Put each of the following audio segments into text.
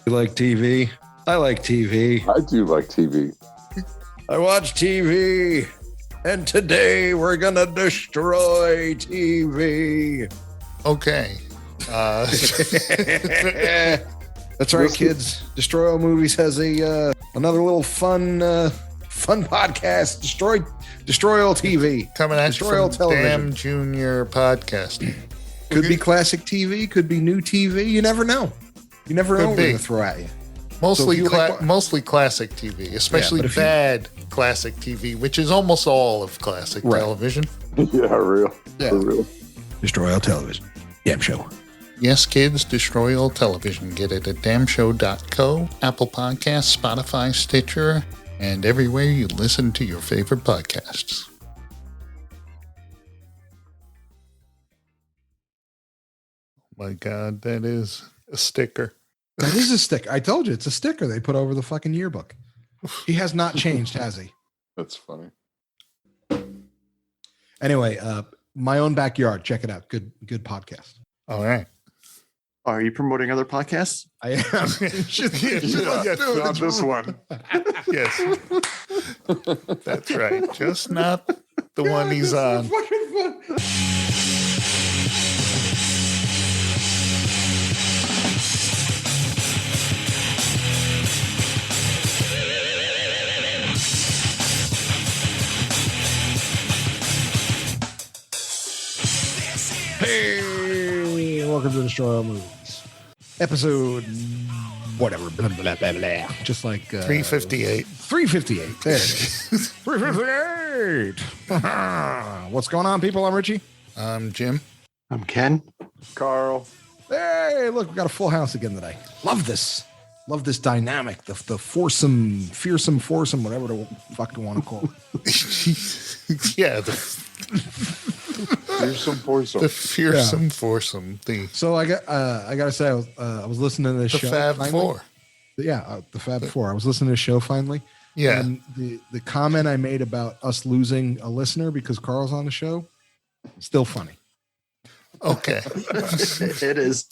You like TV? I like TV. I do like TV. I watch TV. And today we're going to destroy TV. Okay. That's right, kids. Destroy All Movies has a another little fun podcast. Destroy All TV. Coming at Destroy you All from Television. Damn Junior Podcast. Could be classic TV. Could be new TV. You never know. You never know what we're going to throw at you. Mostly, So if you like- mostly classic TV, especially but if you- bad classic TV, which is almost all of classic Right. television. Yeah, real. Yeah. For real. Destroy All Television. Damn show. Yes, kids, destroy all television. Get it at damnshow.co, Apple Podcasts, Spotify, Stitcher, and everywhere you listen to your favorite podcasts. Oh my God, that is a sticker. That is a sticker. I told you, it's a sticker they put over the fucking yearbook. He has not changed, has he? That's funny. Anyway, My Own Backyard. Check it out. Good podcast. All right. Are you promoting other podcasts? I am. Not this one. Yes. That's right. Just not the one he's on. Hey, welcome to Destroy All Movies. Episode whatever. Blah, blah, blah, blah. Just like 358. 358. There it is. 358. What's going on, people? I'm Richie. Jim. I'm Ken. Carl. Hey, look, we got a full house again today. Love this. Love this dynamic. The fearsome foursome, whatever the fuck you want to call it. Yeah, Fearsome foursome. the fearsome foursome. So I gotta say, I was listening to this The show. Fab finally. Four. Yeah, the Fab Four. I was listening to this show finally. Yeah. And the comment I made about us losing a listener because Carl's on the show, still funny. Okay. It is.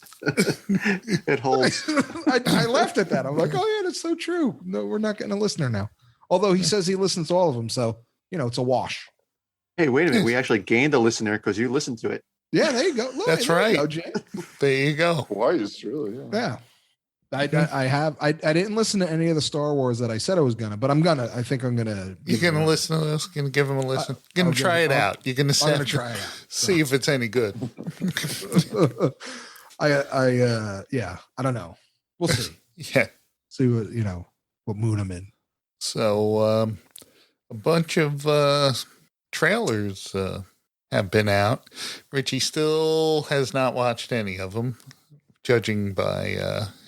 It holds. I laughed at that. I'm like, oh yeah, that's so true. No, we're not getting a listener now. Although he says he listens to all of them, so it's a wash. Hey, wait a minute. We actually gained a listener because you listened to it. Yeah, there you go. Look, That's there you right. go, Jay. There you go. Twice, really. Yeah. Yeah. I didn't listen to any of the Star Wars that I said I was gonna, but I think I'm gonna. You're going to listen to this? You're going to give him a listen? You're going to try it out. You're going to I'm gonna try it out. see if it's any good. I don't know. We'll see. Yeah. See what mood I'm in. So a bunch of trailers have been out. Richie still has not watched any of them, judging by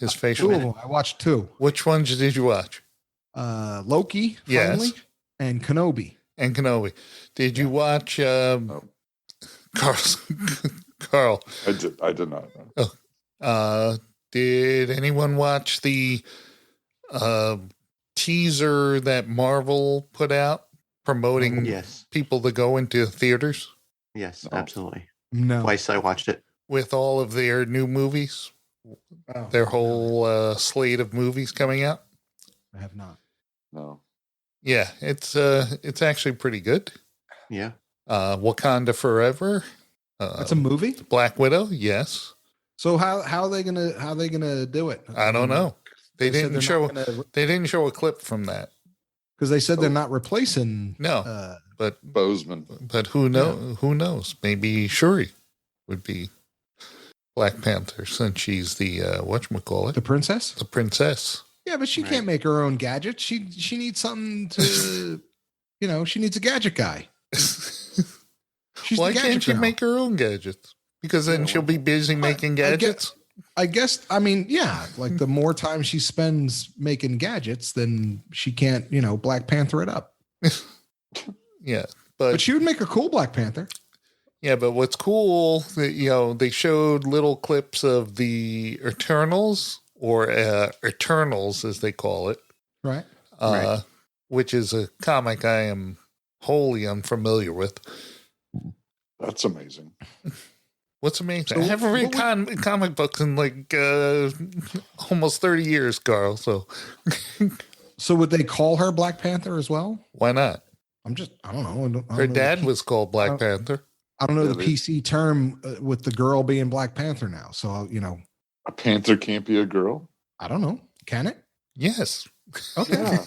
his facial. Two of them. I watched two. Which ones did you watch? Loki, Yes. finally, and Kenobi. And Kenobi. Did you watch Carl? I did not. Did anyone watch the teaser that Marvel put out promoting Yes. people to go into theaters Yes, No. absolutely. No. Twice I watched it. with all of their new movies, Oh, their whole slate of movies coming out? I have not. No. Yeah, it's actually pretty good. Yeah. Wakanda Forever. That's a movie. Black Widow. Yes, So how are they gonna do it? I don't know. They said didn't show. They didn't show a clip from that. because they said they're not replacing. No, but Bozeman. who who knows? Maybe Shuri would be Black Panther since she's the whatchamacallit, The princess. the princess. Yeah, but she Right. can't make her own gadgets. She needs something to, she needs a gadget guy. She's Why the gadget can't she girl. make her own gadgets? Because then she'll be busy making I get- gadgets. I guess. I mean, yeah. Like the more time she spends making gadgets, then she can't, Black Panther it up. Yeah, But she would make a cool Black Panther. yeah, but what's cool that they showed little clips of the Eternals or Eternals as they call it, Right. Right. which is a comic I am wholly unfamiliar with. That's amazing. What's amazing? So I haven't read comic books in like almost 30 years, Carl. So would they call her Black Panther as well? why not? I don't know. I don't Her know dad was called Black Panther. I don't know the PC term with the girl being Black Panther now. So, a panther can't be a girl. I don't know. Can it? Yes. Okay. Yeah.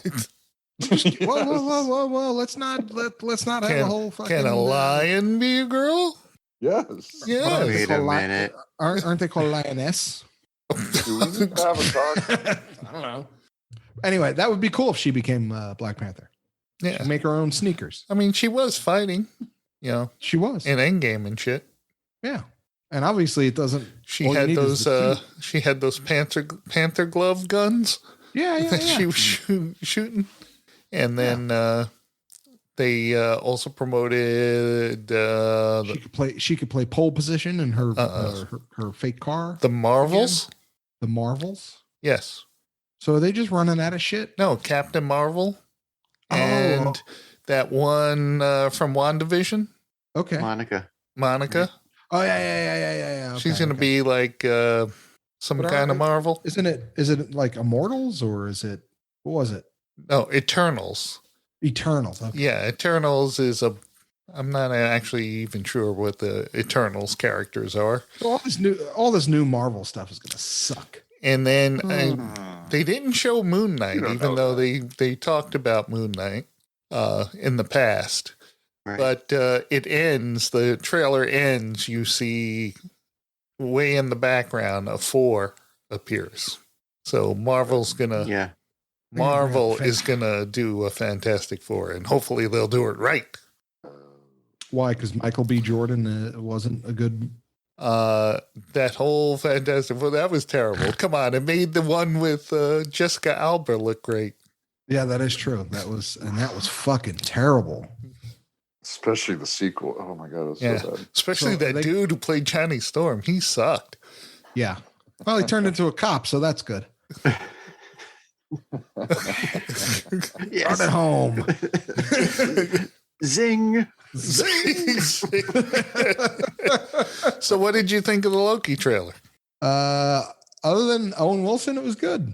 Well, let's not have a whole fucking. Can a lion be a girl? Yes. Yeah. Wait a minute. Aren't they called lioness? Do we need to have a talk? I don't know. Anyway, that would be cool if she became Black Panther. Yeah. She'd make her own sneakers. I mean, she was fighting, She was. in Endgame and shit. Yeah. And obviously it doesn't. She had those panther glove guns. Yeah. That she was shooting. And then they also promoted she could play pole position in her fake car. the Marvels. Again. The Marvels. Yes. So are they just running out of shit? No, Captain Marvel. And that one from WandaVision. Okay. Monica. Oh yeah. She's gonna be like some kind of Marvel. Is it like Immortals or is it what was it? No, Eternals. Eternals. Okay. Yeah, Eternals is I'm not actually even sure what the Eternals characters are. So all this new Marvel stuff is gonna suck. And then they didn't show Moon Knight, even though they talked about Moon Knight in the past. Right. But the trailer ends, you see way in the background a 4 appears. So Marvel is going to do a Fantastic Four, and hopefully they'll do it right. Why? Because Michael B. Jordan wasn't a good... that whole Fantastic Four, that was terrible. Come on, it made the one with Jessica Alba look great. Yeah, that is true. That was fucking terrible. Especially the sequel. Oh my god, it was so bad. Especially dude who played Johnny Storm. He sucked. Yeah. Well, he turned into a cop, so that's good. Yes. Start at home. Zing. So what did you think of the Loki trailer? Other than Owen Wilson, it was good.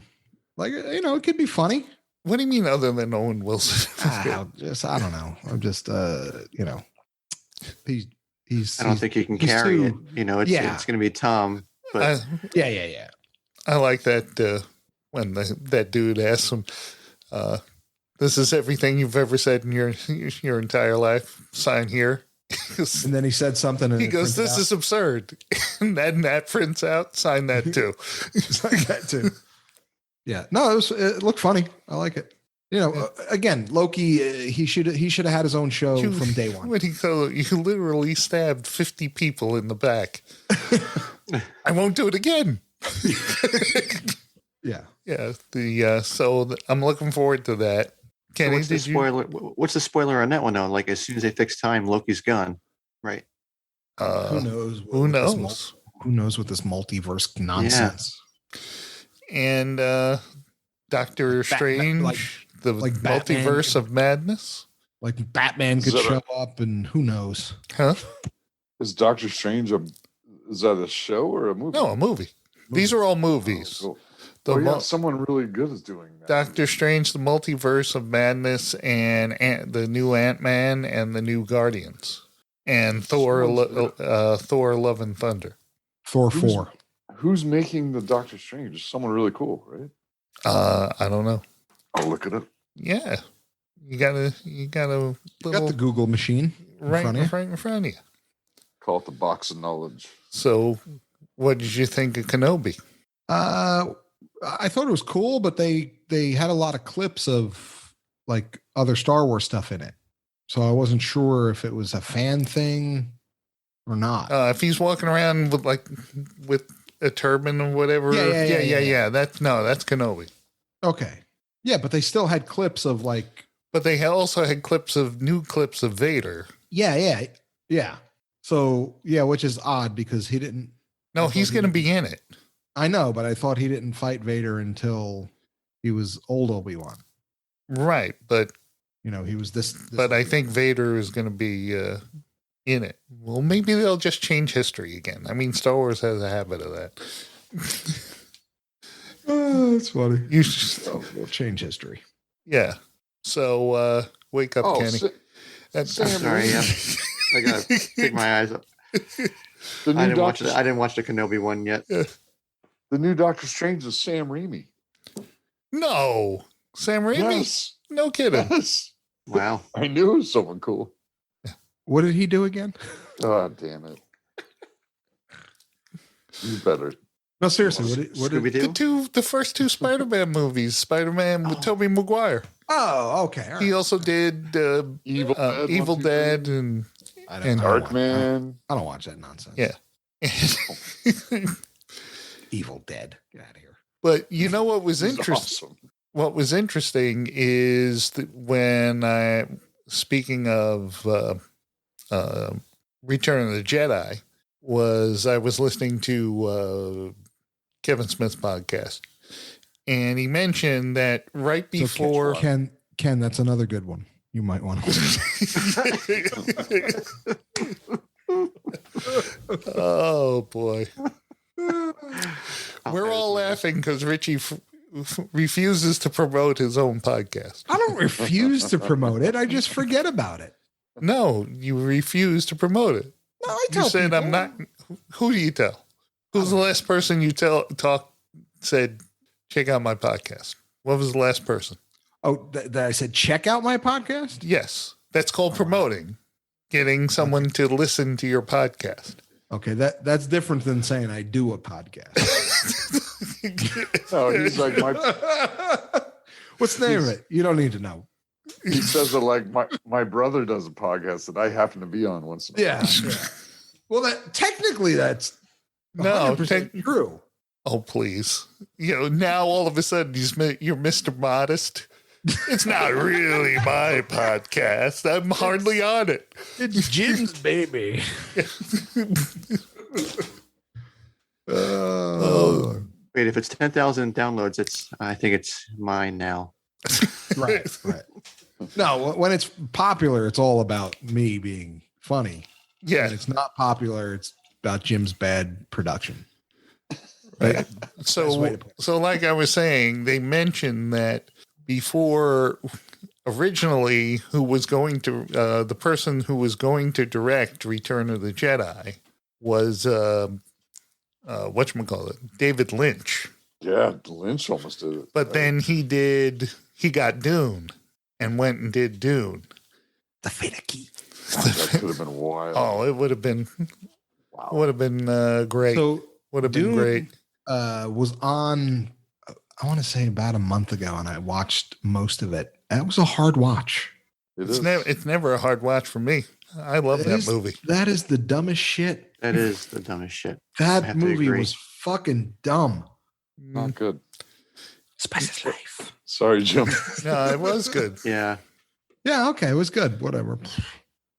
Like, it could be funny. What do you mean other than Owen Wilson? I don't know. I'm just, he's. I don't think he can carry it. It's going to be Tom. But yeah. I like that when that dude asks him, "This is everything you've ever said in your entire life. Sign here." And then he said something. And he goes, "This is absurd." And then that prints out. Sign that too. Sign that too. Yeah. No, it looked funny. I like it. Again, Loki, he should have had his own show from day one. When you literally stabbed 50 people in the back. I won't do it again. Yeah. Yeah. So I'm looking forward to that. Kenny, what's the spoiler on that one though? Like as soon as they fix time, Loki's gone. Right. Who knows? Who knows? Who knows with this multiverse nonsense? Yeah. And Doctor Strange, the multiverse of madness. Like Batman could show up, and who knows? Huh? Is Doctor Strange is that a show or a movie? No, a movie. These are all movies. Oh, cool. Someone really good is doing that. Doctor Strange, the multiverse of madness, and the new Ant-Man and the new Guardians, and Thor, Love and Thunder. Thor 4. Who's making the Doctor Strange? Someone really cool, right? I don't know. I'll look it up. Yeah, you got the Google machine right in front of you. Call it the box of knowledge. So, what did you think of Kenobi? I thought it was cool, but they had a lot of clips of like other Star Wars stuff in it, so I wasn't sure if it was a fan thing or not. If he's walking around with a turban or whatever, yeah. That's Kenobi. Okay, yeah, but they still had clips of like. But they also had new clips of Vader. Yeah. So which is odd because he didn't. No, he's going to be in it. I know, but I thought he didn't fight Vader until he was old Obi-Wan. Right, but he was this. But I think Vader is going to be in it. Well, maybe they'll just change history again. I mean, Star Wars has a habit of that. That's funny. We'll change history. Yeah. So wake up, Kenny. I'm sorry. Yeah. I gotta pick my eyes up. I didn't watch the Kenobi one yet. Yeah. The new Doctor Strange is Sam Raimi. No, Sam Raimi. Yes. No kidding. Yes. Wow. I knew it was someone cool. What did he do again? Oh, damn it. You better. No, seriously. What did The first two Spider-Man movies, Spider-Man with Tobey Maguire. Oh, okay. All He right. also did Evil Dead and Darkman. I don't watch that nonsense. Yeah. Evil Dead. Get out of here. But you know what was interesting? Awesome. What was interesting is that when speaking of Return of the Jedi, I was listening to Kevin Smith's podcast, and he mentioned that right before Ken, that's another good one. You might want to. Oh boy. We're all laughing because Richie refuses to promote his own podcast. I don't refuse to promote it. I just forget about it. No, you refuse to promote it. No, I tell You said people. I'm not. Who do you tell? Who's the last person you said, check out my podcast? What was the last person? Oh, that I said, check out my podcast? Yes, that's called promoting. Getting someone to listen to your podcast. Okay, that's different than saying I do a podcast. No, he's like What's the name of it? You don't need to know. he says it like my brother does a podcast that I happen to be on once in a while. Yeah. Well, technically that's No, 100% true. Oh, please. Now all of a sudden you're Mr. Modest. It's not really my podcast. I'm hardly on it. It's Jim's baby. Wait, if it's 10,000 downloads, I think it's mine now. Right. No, when it's popular, it's all about me being funny. Yeah. When it's not popular, it's about Jim's bad production. Right. So like I was saying, they mentioned that before originally the person who was going to direct Return of the Jedi was whatchamacallit, David Lynch. Yeah, Lynch almost did it. But then he got Dune and went and did Dune. The Finicky. That could have been wild. Oh, it would have been great. So would have been Dune, great. Was on, I want to say about a month ago, and I watched most of it. It was a hard watch. It's never a hard watch for me. I love that movie. That is the dumbest shit. That is the dumbest shit. That movie was fucking dumb. Not good. Spice's Life. Sorry, Jim. No, it was good. Yeah. Yeah, okay, it was good. Whatever.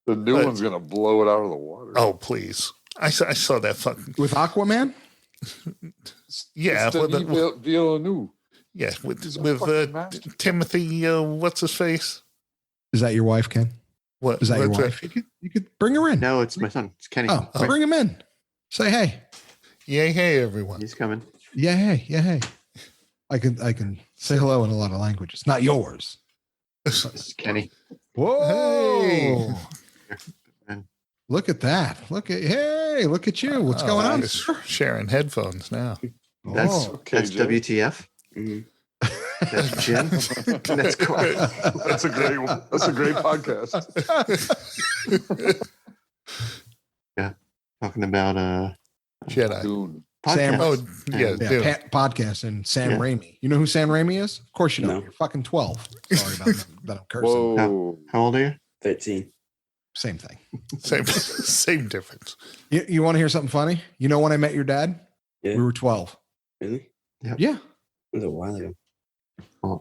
The new one's gonna blow it out of the water. Oh, please! I saw that fucking with Aquaman. Yeah, with Villeneuve. Yeah, with Timothy. What's his face? Is that your wife, Ken? What is that your wife? You could bring her in. No, it's my son. It's Kenny. Oh, bring him in. Say hey. Yay, hey, everyone. He's coming. Yeah, hey, yeah, hey. I can say hello in a lot of languages. Not yours. This is Kenny. Whoa! Hey. Look at that! Look at you! What's going on? Sharing headphones now. That's WTF. Mm-hmm. That's Jim. That's cool. That's a great one. That's a great podcast. Yeah, talking about Jedi. Dune. Sam. Oh, yeah, podcast and Sam Raimi. You know who Sam Raimi is? Of course you know. No. You're fucking 12. Sorry about that. I'm cursing. Whoa. How old are you? 13. Same thing. Same difference. You want to hear something funny? You know when I met your dad? Yeah. We were 12. Really? Yeah. It was a while ago. Oh.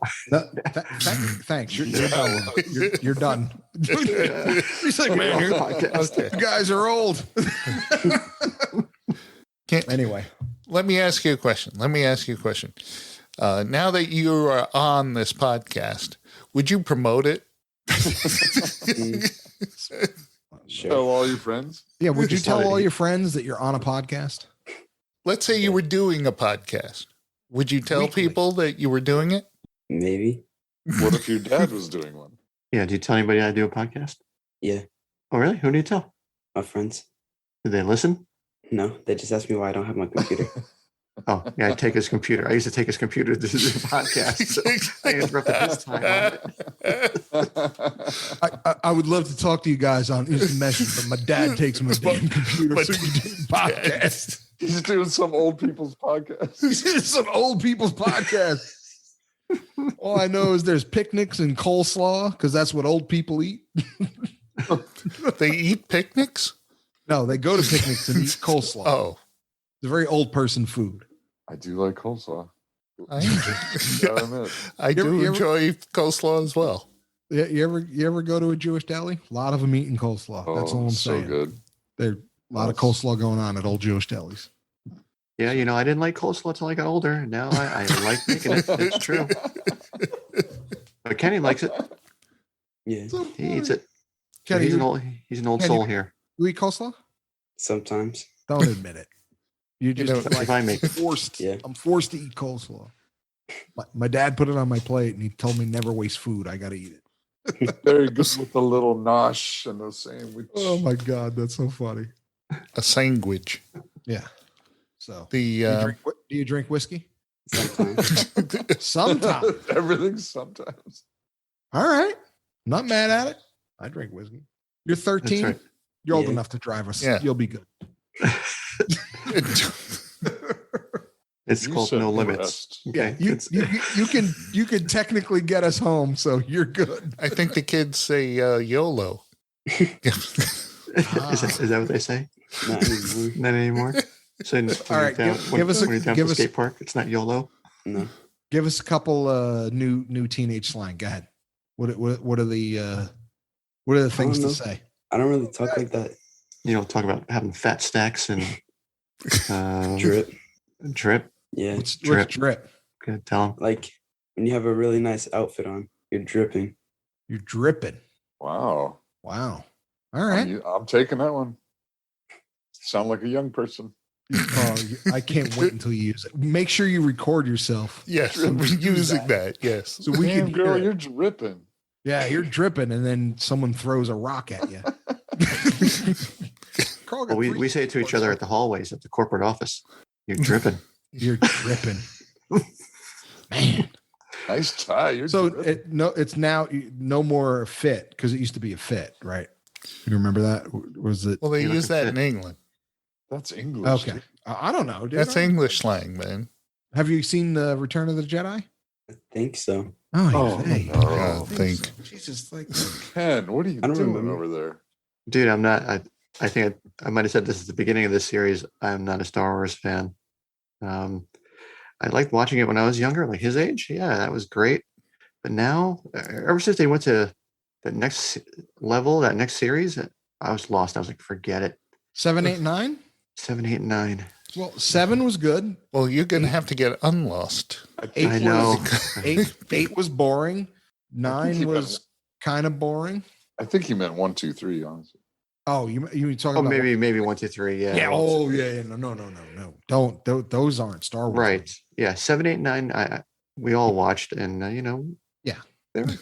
Thanks. You're done. He's like, man, you guys are old. Anyway, let me ask you a question. Now that you are on this podcast, would you promote it? Sure. Tell all your friends. Yeah, would you tell Decided all he- your friends that you're on a podcast? Let's say you were doing a podcast. Would you tell Weekly. people that you were doing it? Maybe. What if your dad was doing one? Yeah. Do you tell anybody I do a podcast? Yeah. Oh, really? Who do you tell? My friends. Do they listen? No, they just asked me why I don't have my computer. Oh, yeah. I take his computer. I used to take his computer to do the podcast. So I interrupted his time on it. I would love to talk to you guys on instant message, but my dad takes my damn computer so you do podcast. He's doing some old people's podcast. This is some old people's podcast. All I know is there's picnics and coleslaw because that's what old people eat. They eat picnics? No, they go to picnics and eat coleslaw. Oh, It's a very old person food. I do like coleslaw. I enjoy, Gotta admit. I You do ever- enjoy coleslaw as well. Yeah, you ever go to a Jewish deli? A lot of them eating coleslaw. That's all I'm so saying. good. There's a lot of coleslaw going on at old Jewish delis. Yeah, I didn't like coleslaw till I got older. And now I like making it. It's true. But Kenny likes it. Yeah. He eats it. Kenny, he's you an old Kenny, soul here. eat coleslaw? Sometimes. Don't admit it. You just know, if I make it. forced. Yeah. I'm forced to eat coleslaw. My dad put it on my plate and he told me never waste food. I got to eat it. Very good with the little nosh and the sandwich. Oh my God, that's so funny. A sandwich. Yeah. So, The do you drink whiskey? Sometimes. Sometimes. Everything sometimes. All right. Not mad at it. I drink whiskey. You're 13. That's right. You're old Yeah. enough to drive us. Yeah. You'll be good. It's You called said No the Limits. rest. Okay. You, It's- you can technically get us home, so you're good. I think the kids say YOLO. is that what they say? Not anymore. Not anymore. So when All right, you're down, give us a- when you're down give at the us- skate park, it's not YOLO. No. Give us a couple new teenage slang. Go ahead. What are the things to know. say? I don't really talk like that. Talk about having fat stacks and Drip. Drip. Yeah. What's Drip. drip? Good. Tell them. Like when you have a really nice outfit on, you're dripping. You're dripping. Wow. Wow. All right. I'm taking that one. Sound like a young person. I can't wait until you use it. Make sure you record yourself. Yes, Use using that. Yes. So we Damn, can girl, hear it. you're dripping. Yeah, you're dripping, and then someone throws a rock at you. Carl got Well, we, three we say it to each other at the hallways at the corporate office. You're dripping. You're dripping, man. Nice tie. You're So dripping. it's now no more fit because it used to be a fit, right? You remember that? Was it? Well, they You use look that at in England. That's English. Okay, dude. I don't know. Dude. That's English slang, man. Have you seen the Return of the Jedi? I think so. Oh, hey. no. I don't think. Jesus, like Ken, what are you I don't doing remember. over there? Dude, I'm not. I think I might have said this at the beginning of this series. I'm not a Star Wars fan. I liked watching it when I was younger, like his age. Yeah, that was great. But now, ever since they went to the next level, that next series, I was lost. I was like, forget it. 7, 8, 9. 7, 8, and 9. Well, 7 was good. Well, you're going to have to get unlost. Eight I know. Eight was boring. he 9 meant- was kind of boring. I think he meant 1, 2, 3, honestly. Oh, you talking Oh, about maybe 1, 2, 3. Yeah. Yeah. Oh, yeah. No. Don't. Those aren't Star Wars. Right. Yeah. 7, 8, 9. We all watched, and Yeah.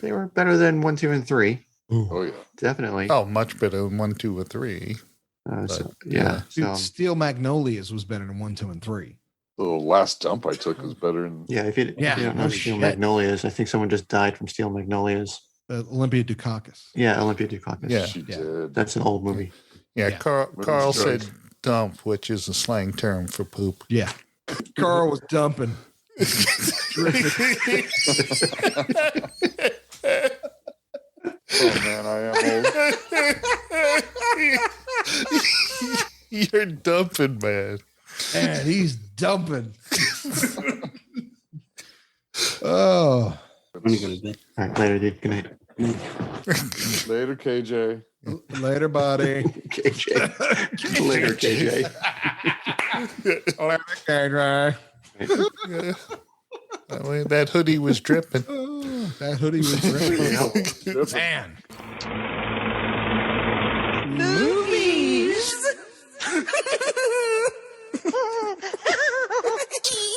they were better than 1, 2, and 3. Ooh. Oh, yeah. Definitely. Oh, much better than 1, 2, or 3. So, but, yeah. Dude, So, Steel Magnolias was better than 1, 2, and 3. The last dump I took was better than. yeah. If you Yeah, don't no know Steel shit. Magnolias, I think someone just died from Steel Magnolias. Olympia Dukakis. Yeah, Olympia Dukakis. Yeah. She Yeah. did. That's an old movie. Yeah, Yeah. Carl said drugs. dump, which is a slang term for poop. Yeah. Carl was dumping. Oh, man, I am old. You're dumping, man. Man, he's dumping. Oh. I'm gonna go to bed. All right, later, dude. Good night. Later, KJ. Later, buddy. KJ. Later, KJ. Later, KJ. Yeah. That hoodie was dripping. Oh, that hoodie was dripping. Different. Man.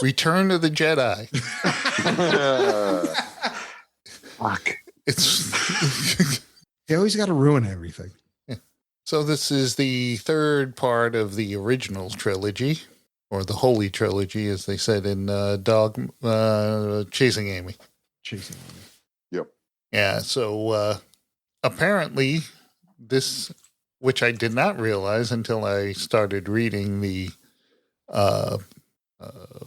Return of the Jedi. Fuck. It's You always got to ruin everything. so this is the third part of the original trilogy, or the Holy Trilogy, as they said in Chasing Amy. Chasing me. Yep. Yeah, so apparently this, which I did not realize until I started reading the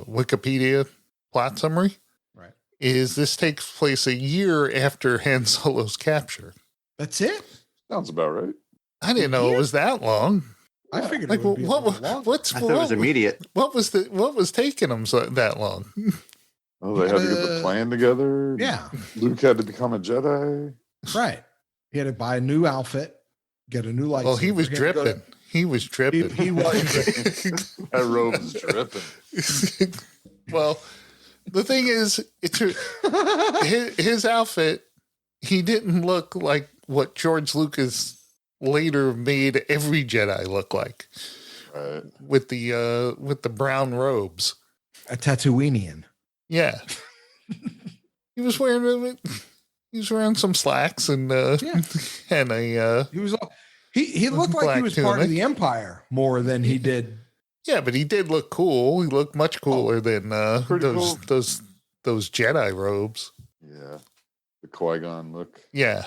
Wikipedia plot summary, Right. is this takes place a year after Han Solo's capture. That's it. Sounds about right. I didn't know it was that long. I figured Like, it would be a little longer. I thought it was immediate. What was taking them that long? Oh, they had to get the plan together. Yeah. Luke had to become a Jedi. Right. He had to buy a new outfit, get a new lightsaber. Well, he was had to go to- dripping. He was dripping. He was. That robe is dripping. Well, the thing is, his outfit. He didn't look like what George Lucas later made every Jedi look like, Right. with the brown robes. A Tatooinean. Yeah, he was wearing some slacks and Yeah. and a He was. He looked like he Black was part of tunic. the Empire more than he did. yeah, but he did look cool. He looked much cooler than Pretty those cool. those Jedi robes. Yeah. The Qui-Gon look. Yeah.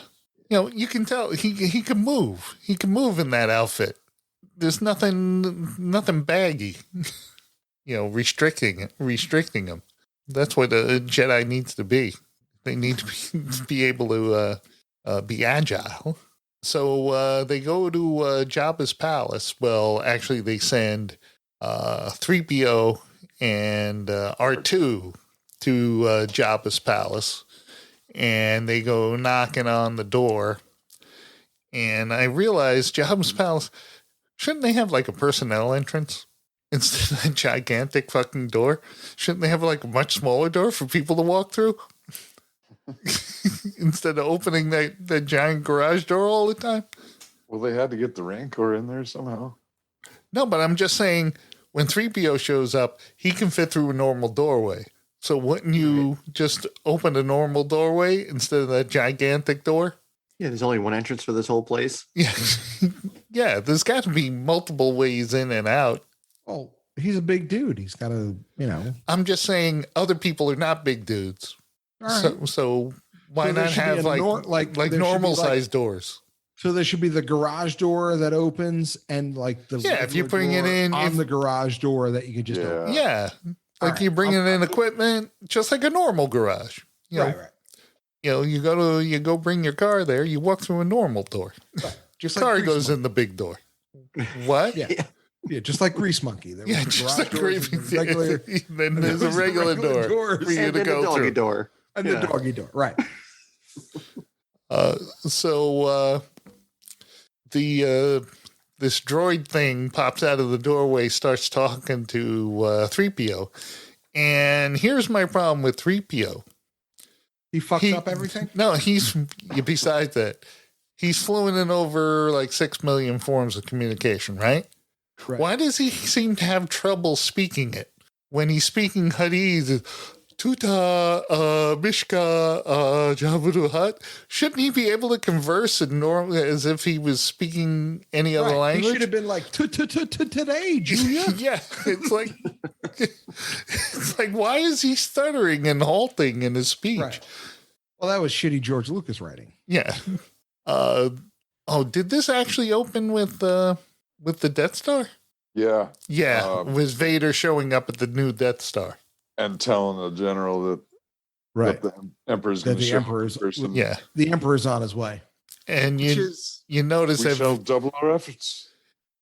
You know, you can tell he can move. He can move in that outfit. There's nothing baggy. You know, restricting him. That's what a Jedi needs to be. They need to be able to be agile. So they go to Jabba's palace. Well, actually, they send 3PO and R2 to Jabba's palace. And they go knocking on the door. And I realized Jabba's palace, shouldn't they have like a personnel entrance instead of a gigantic fucking door? Shouldn't they have like a much smaller door for people to walk through? Instead of opening that giant garage door all the time? Well, they had to get the Rancor in there somehow. No, but I'm just saying, when 3PO shows up, he can fit through a normal doorway. So wouldn't you just open a normal doorway instead of that gigantic door? Yeah, there's only one entrance for this whole place. Yeah. Yeah, there's got to be multiple ways in and out. Oh, he's a big dude. He's got to, I'm just saying other people are not big dudes. All right. So why So there not should be have a like there should be, normal like- sized doors? So there should be the garage door that opens and like the Yeah, if you regular bring it door in, on if- the garage door that you could just open. Yeah. All Like right. you're bringing in equipment just like a normal garage. You know, Right, right. You know, you go bring your car there, you walk through a normal door. Just Car like goes in the big door. What? Yeah. Yeah, just like Grease Monkey. There Yeah, was just garage like doors and the regular, then and there's a there was the regular door doors for you And to then the go doggy through. door. and Yeah. the doggy door. Right. So this droid thing pops out of the doorway, starts talking to 3PO. And here's my problem with 3PO. He fucks up everything. No, besides that, he's fluent in over like 6 million forms of communication, right? Right. Why does he seem to have trouble speaking it? When he's speaking Hadith, Tuta, Mishka, Jabba Hut, shouldn't he be able to converse as if he was speaking any other Right. He language? should have been like today, Julia. Yeah, it's like why is he stuttering and halting in his speech? Right. Well, that was shitty George Lucas writing. Yeah. Did this actually open with the Death Star? Yeah. Yeah, was Vader showing up at the new Death Star? And telling the general that, Right. that the Emperor's That going to the show Emperor's- up in person. Yeah, The Emperor's on his way. and Which you is, notice we that shall double our efforts.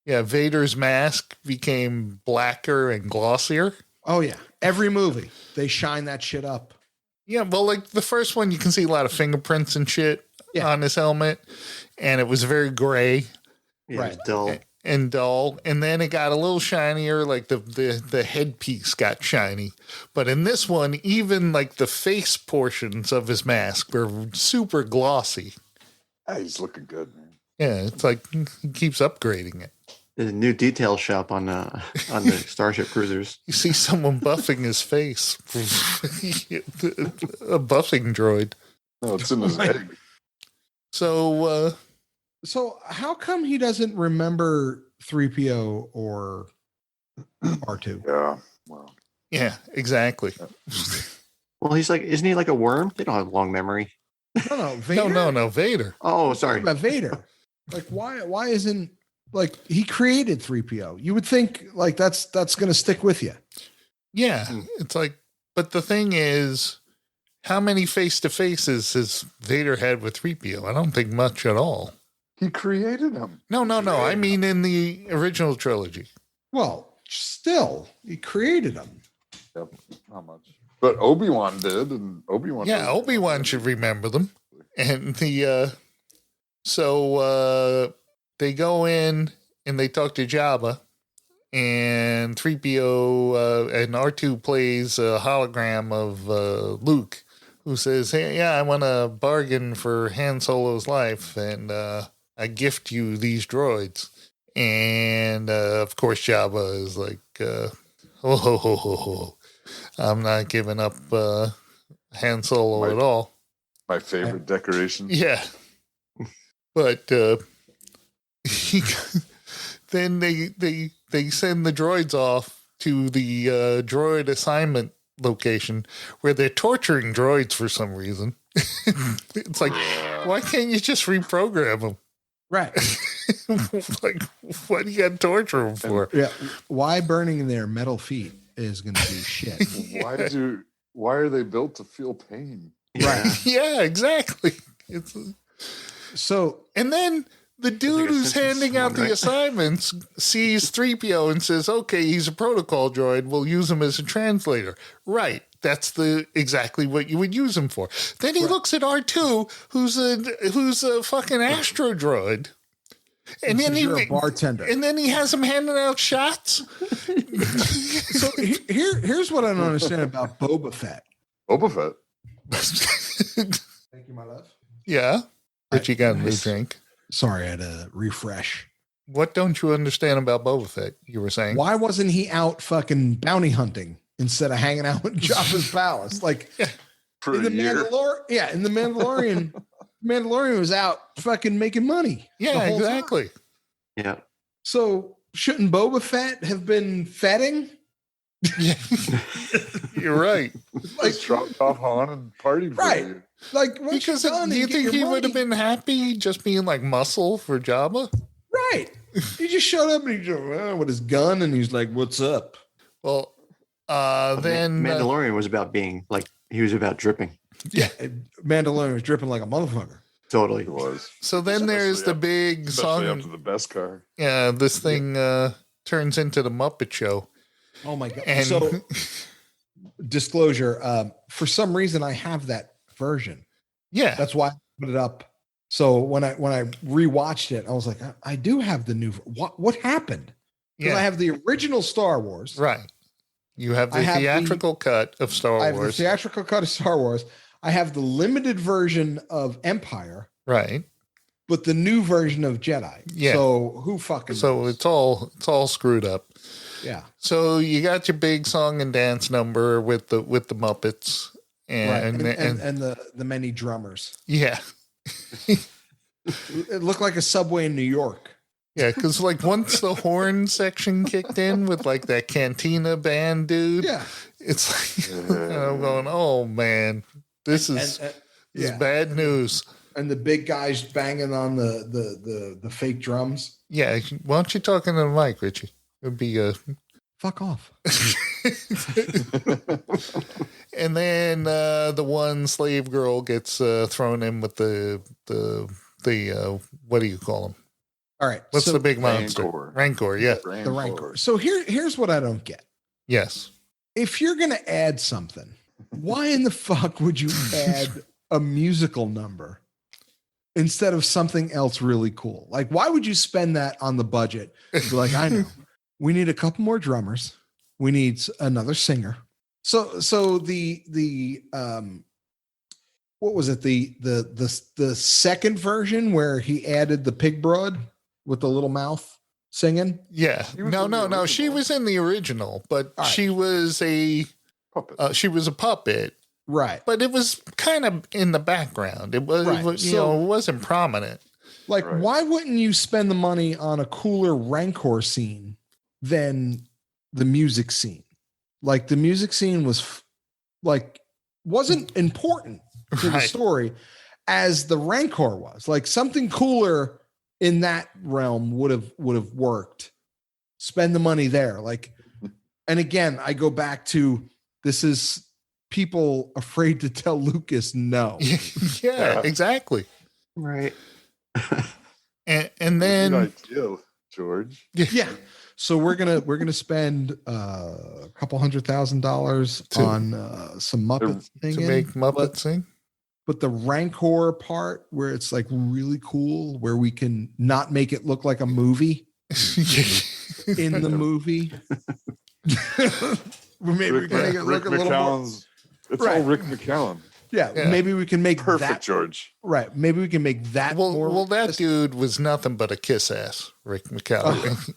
Vader's mask became blacker and glossier. Oh yeah. Every movie they shine that shit up. Yeah, well, like the first one, you can see a lot of fingerprints and shit on his helmet, and it was very gray Yeah, Right. it's dull. and dull. And then it got a little shinier, like the headpiece got shiny. But in this one, even like the face portions of his mask were super glossy. Ah, he's looking good, man. Yeah, it's like he keeps upgrading it. There's a new detail shop on the Starship Cruisers. You see someone buffing his face. A buffing droid. No, it's in his egg. So, So how come he doesn't remember 3PO or R2? Yeah. Well, yeah, exactly. Well, he's like, isn't he like a worm? They don't have long memory. No, Vader. No, Vader. Oh, sorry. About Vader. Like why isn't like he created 3PO? You would think like that's going to stick with you. Yeah, it's like, but the thing is, how many face-to-faces has Vader had with 3PO? I don't think much at all. he created him. No. I mean, in the original trilogy. Well, still, he created them. Yep, not much. But Obi-Wan did, and Obi-Wan. Yeah, Obi-Wan should remember them. And so they go in and they talk to Jabba, and 3PO and R2 plays a hologram of Luke, who says, "Hey, yeah, I want to bargain for Han Solo's life, and I gift you these droids." And of course, Jabba is like, "Oh, I'm not giving up Han Solo at all." My favorite decoration. Yeah, but then they send the droids off to the droid assignment location where they're torturing droids for some reason. It's like, why can't you just reprogram them? Right. Like, what do you got to torture them for? Yeah. Why burning their metal feet is going to be shit. Why are they built to feel pain? Yeah. Yeah, exactly. It's So and then the dude who's Simpsons handing out one, the right? assignments sees 3PO and says, "Okay, he's a protocol droid. We'll use him as a translator." Right. That's exactly what you would use him for. Then he looks at R2, who's a fucking astro droid. And then you're a bartender. And then he has him handing out shots. So here's what I don't understand about Boba Fett. Boba Fett. Thank you, my love. Yeah. But you got a new Nice. drink. Sorry, I had to refresh. What don't you understand about Boba Fett? You were saying? Why wasn't he out fucking bounty hunting instead of hanging out with Jabba's palace? Like For in a the year. in the Mandalorian, Mandalorian was out fucking making money. the Yeah, whole time. exactly. Yeah. So shouldn't Boba Fett have been fetting? Yeah. You're right. Like, Just dropped off Han and partied for Right. a year. like once Because you're done do and you get think your he would have money- been happy just being like muscle for Jabba? right? He just showed up and he just with his gun and he's like, "What's up?" Well, But then Mandalorian was about being like, he was about dripping. Yeah, Mandalorian was dripping like a motherfucker. Totally. It was. so then there's the big Especially after song. the best car. Yeah, this thing turns into the Muppet Show. Oh my god! And So, disclosure: for some reason, I have that version. yeah, That's why I put it up. So when I rewatched it, I was like, I do have the new. What happened? Because yeah, I have the original Star Wars. right. You have the I have theatrical cut of Star I have the Wars, theatrical cut of Star Wars. I have the limited version of Empire, right? but the new version of Jedi. Yeah. So who fucking? So knows? it's all screwed up. Yeah. So you got your big song and dance number with the Muppets, Right. and, And the many drummers. yeah, It looked like a subway in New York. yeah, because like once the horn section kicked in with like that Cantina band dude, Yeah. it's like I'm going, oh man, this is And, this is yeah. bad news. And the big guys banging on the fake drums. Yeah, why don't you talk into the mic, Richie? It'd be Fuck off. and then the one slave girl gets thrown in with the what do you call them? All right. What's so the big monster? Rancor. Rancor, yeah. the Rancor. So here's what I don't get. Yes. If you're gonna add something, why in the fuck would you add a musical number instead of something else really cool? Like, why would you spend that on the budget? Be like, I know. We need a couple more drummers. We need another singer. So the what was it? The second version where he added the pig broad with the little mouth. singing. Yeah. She was No, in the no, no. She original. was in the original, but All right. she was a puppet, Right. but it was kind of in the background. It was, Right. it wasn't prominent. Like, Right. why wouldn't you spend the money on a cooler Rancor scene than the music scene? Like, the music scene was wasn't important to the Right. story as the Rancor was. Like, something cooler in that realm would have worked. Spend the money there. Like, and again, I go back to this is people afraid to tell Lucas no. Yeah, exactly. Right. And then ideal, George. Yeah. So we're gonna spend a couple $100,000 on some Muppet to singing, make Muppet sing. but the Rancor part where it's like really cool, where we can not make it look like a movie in the movie. Maybe we can make it look a little more. McCallum's. It's all Rick McCallum. Yeah, Yeah. maybe we can make Perfect, that George. right. Maybe we can make that more. Well, that dude was nothing but a kiss ass, Rick McCallum.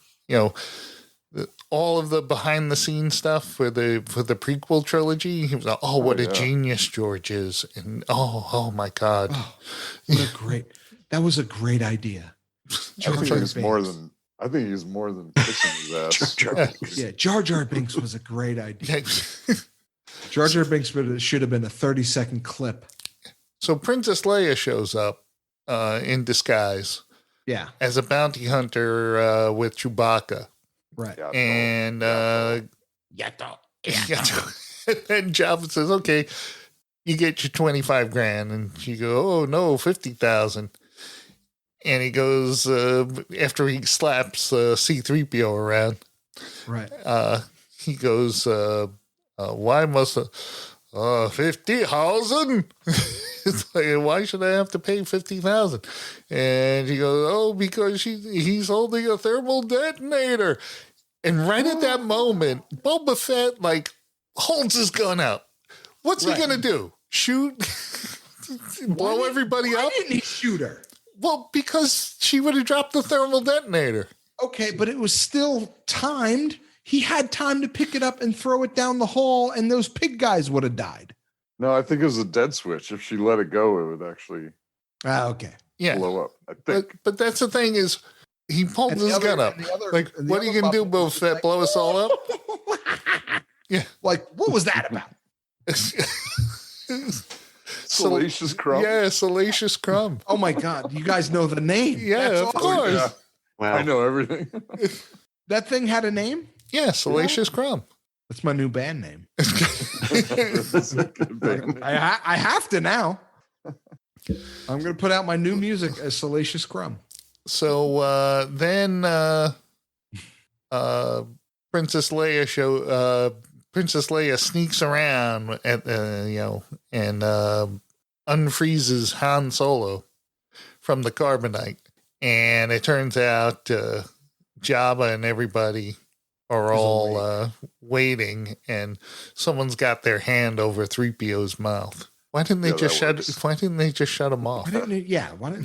All of the behind the scenes stuff for the prequel trilogy. He was like, what a genius George is, and oh my god, That was a great idea. I think he's more than kissing his ass. Yeah, Jar Jar Binks was a great idea. Yeah. Jar Jar Binks should have been a 30-second clip. So Princess Leia shows up in disguise Yeah, as a bounty hunter with Chewbacca. right. Yeah, And and Jabba says, "Okay, you get your 25 grand," and she go, "Oh no, 50,000." And he goes after he slaps C-3PO around. Right. He goes, "Why must 50,000?" It's like, why should I have to pay 50,000? And he goes, "Oh, because he's holding a thermal detonator." And right at that moment, Boba Fett holds his gun out. What's he gonna do? Shoot? Blow everybody Why up? didn't he shoot her? Well, because she would have dropped the thermal detonator. Okay, but it was still timed. He had time to pick it up and throw it down the hall, and those pig guys would have died. No, I think it was a dead switch. If she let it go, it would actually Okay. Yeah. blow up. I think. But that's the thing is, he pulled And his gun up. What are you going to do, Boba Fett? Blow us all up? Yeah. Like, what was that about? Salacious Crumb. Yeah, Salacious Crumb. Oh my God. You guys know the name. Yeah, That's of awesome. course. Yeah, Wow. I know everything. That thing had a name? Yeah, Salacious Crumb. That's my new band name. That's a good band. I have to now. I'm going to put out my new music as Salacious Crumb. So then Princess Leia sneaks around at and unfreezes Han Solo from the carbonite, and it turns out Jabba and everybody are all waiting, and someone's got their hand over 3PO's mouth. Why didn't they just Why didn't they just shut him off? Why didn't they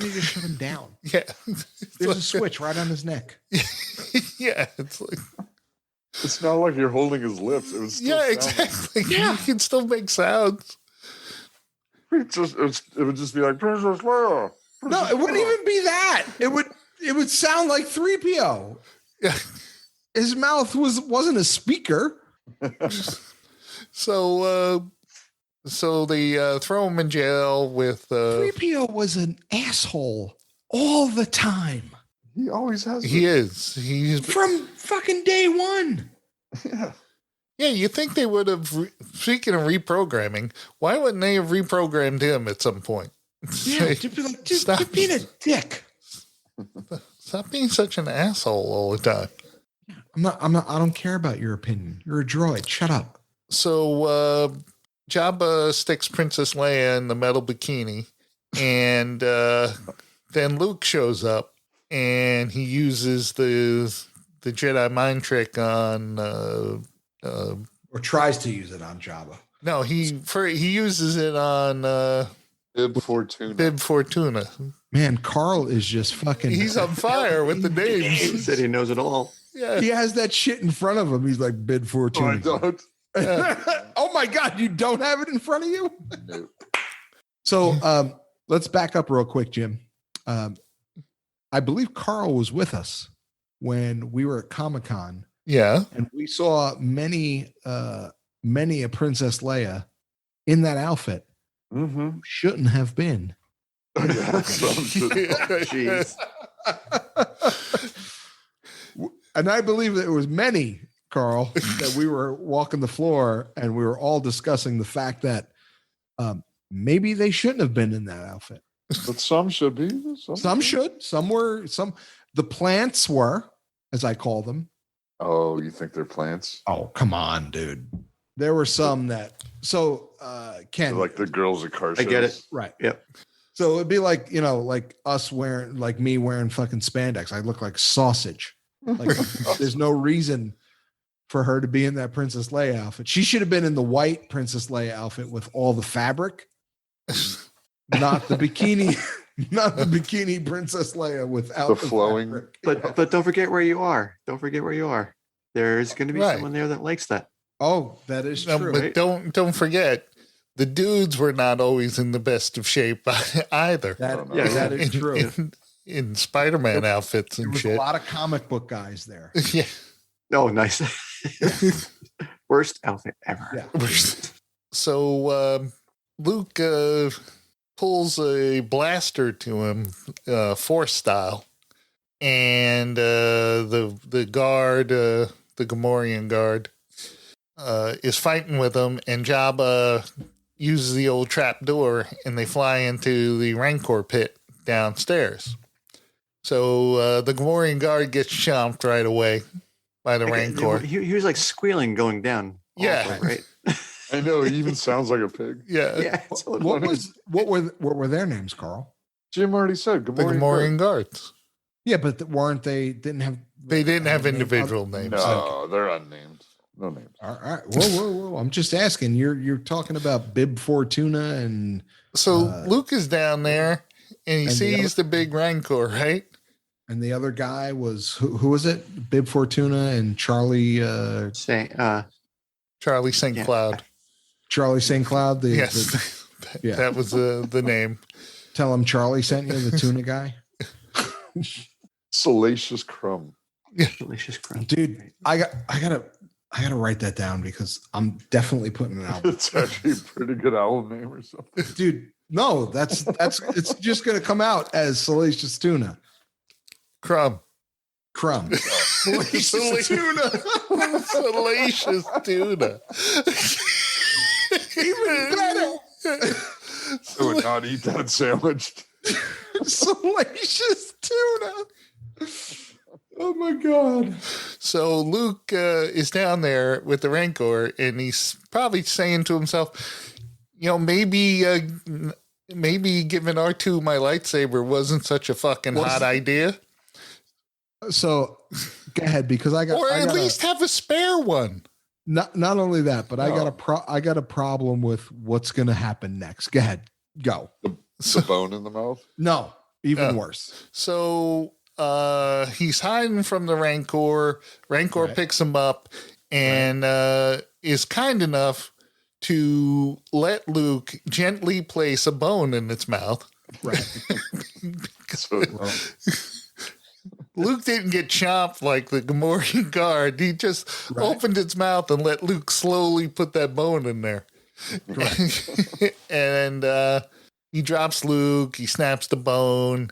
just shut him down? Yeah, There's a switch right on his neck. yeah, it's like. It's not like you're holding his lips. It was still sound Exactly. Yeah, you can still make sounds. It would just be like Princess Leia. No, it wouldn't even be that. It would sound like 3PO. Yeah. His mouth wasn't a speaker. So they throw him in jail with 3PO was an asshole all the time. He always has. he is. He's From fucking day one. Yeah. yeah, you think they would have speaking of reprogramming, why wouldn't they have reprogrammed him at some point? Yeah, to be like, dude, Stop. you're being a dick. Stop being such an asshole all the time. I don't care about your opinion. You're a droid. Shut up. So Jabba sticks Princess Leia in the metal bikini, and then Luke shows up, and he uses the Jedi mind trick on. Or tries to use it on Jabba. No, he uses it on Bib Fortuna. Bib Fortuna. Man, Carl is just fucking. He's on fire with the He names. said he knows it all. Yeah. He has that shit in front of him. He's like bid No, I Fortuna. don't. Oh my God, you don't have it in front of you? No. So let's back up real quick, Jim. I believe Carl was with us when we were at Comic-Con, Yeah. and we saw many a Princess Leia in that outfit. Mm-hmm. Shouldn't have been. Yeah, Jeez. And I believe that it was many, Carl, that we were walking the floor and we were all discussing the fact that maybe they shouldn't have been in that outfit. But some should be. Some should. Some were. Some the plants were, as I call them. Oh, you think they're plants? Oh, come on, dude. There were some that. So, Ken, They're like the girls at car shows. I get it. right? Yep. So it'd be like like us wearing, like me wearing fucking spandex. I look like sausage. Like there's no reason for her to be in that Princess Leia outfit. She should have been in the white Princess Leia outfit with all the fabric, not the bikini, not the bikini Princess Leia without The flowing- fabric. But don't forget where you are. Don't forget where you are. There's going to be Right. someone there that likes that. Oh, that is No, true. but don't forget, the dudes were not always in the best of shape either. That, Yeah, that is true. In Spider-Man outfits There and was shit. a lot of comic book guys there. Yeah. Oh, nice. Worst outfit ever. Yeah. So Luke pulls a blaster to him, Force style, and the guard, the Gamorrean guard, is fighting with him, and Jabba uses the old trap door, and they fly into the Rancor pit downstairs. So the Gamorrean guard gets chomped right away by the Rancor. He was like squealing going down. Yeah. Also, right. I know. He even sounds like a pig. Yeah. Yeah. it's a little What were their names, Carl? Jim already said. Good The morning. Gamorrean guards. Yeah, but weren't they? Didn't have. They didn't have individual names. No, they're unnamed. No names. All right. Whoa. I'm just asking. You're talking about Bib Fortuna and So Luke is down there and he and the sees the big Rancor, right? the other guy was who was it? Bib Fortuna and Charlie Charlie St. Yeah. Cloud. Charlie St. Cloud. Yes. Yeah. That was the name. Tell him Charlie sent you, the tuna guy. Salacious Crumb. delicious crunch. Dude, I gotta write that down because I'm definitely putting it out. It's actually a pretty good album name or something. Dude, no, that's it's just gonna come out as Salacious Tuna. Crumb. Crumb. Salacious Tuna. Salacious tuna. Even better. I would not eat that sandwich. Salacious Tuna. Oh my God. So Luke is down there with the Rancor and he's probably saying to himself, maybe giving R2 my lightsaber wasn't such a fucking hot idea. So go ahead, because I Or at least have a spare one. not only that, but I got a problem with what's gonna happen next. Go ahead. Go. The bone in the mouth. No, even worse. So he's hiding from the Rancor. Rancor Right. picks him up and is kind enough to let Luke gently place a bone in its mouth. Right. So, Luke didn't get chopped like the Gamorrean guard. He just Right. opened its mouth and let Luke slowly put that bone in there. And he drops Luke. He snaps the bone.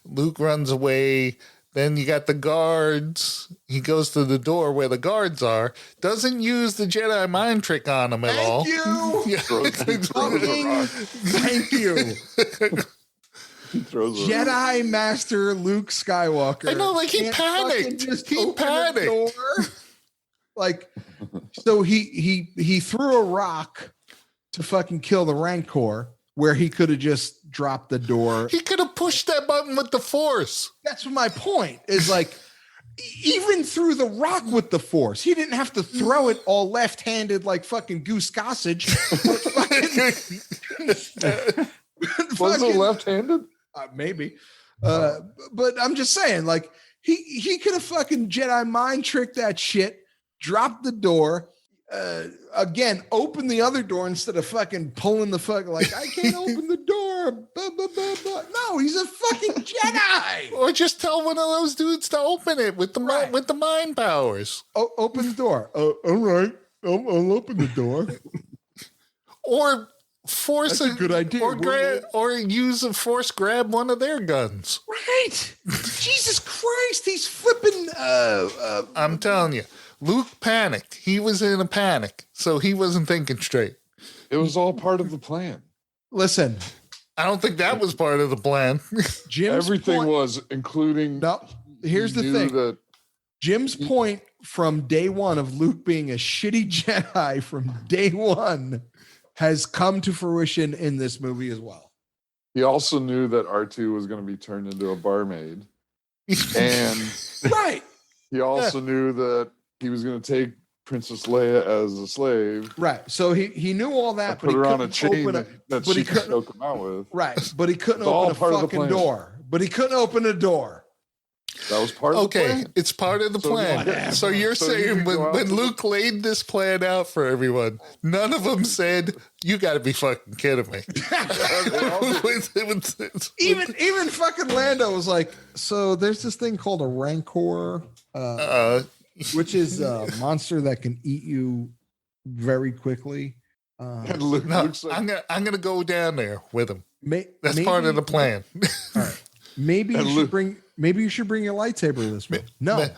Luke runs away. Then you got the guards. He goes to the door where the guards are. Doesn't use the Jedi mind trick on him at all. Thank you. Yeah. Thank you. he throws a Jedi Master Luke Skywalker. I know, like, he can't panicked. fucking just He open the panicked. door. Like, so he threw a rock to fucking kill the Rancor, where he could have just dropped the door. He could have pushed that button with the Force. That's my point. Is like, even through the rock with the Force, he didn't have to throw it all left-handed like fucking Goose Gossage. Was it left-handed? Maybe. But I'm just saying, like, he could have fucking Jedi mind tricked that shit, dropped the door, again, open the other door instead of fucking pulling the fuck, like, I can't open the door. Blah, blah, blah, blah. No, he's a fucking Jedi. Or just tell one of those dudes to open it with the mind powers. Open the door. All right. I'll open the door. Or force That's a good idea. Or use a force grab one of their guns. Right. Jesus Christ. He's flipping. I'm telling you, Luke panicked. He was in a panic, so he wasn't thinking straight. It was all part of the plan. Listen. I don't think that was part of the plan. Everything was, including. No, here's the thing. Jim's point from day one of Luke being a shitty Jedi from day one has come to fruition in this movie as well. He also knew that R2 was going to be turned into a barmaid. And right. He also knew that he was going to take Princess Leia as a slave. Right. So he knew all that, but put her on a chain that she could choke him out with. Right. But he couldn't open a fucking door. But he couldn't open a door. That was part of the plan. It's part of the plan. So you're saying when Luke laid this plan out for everyone, none of them said, "You got to be fucking kidding me." even fucking Lando was like, "So there's this thing called a Rancor, which is a monster that can eat you very quickly." Luke's like, I'm gonna go down there with him. That's part of the plan. All right. Maybe you should bring your lightsaber to this one. No,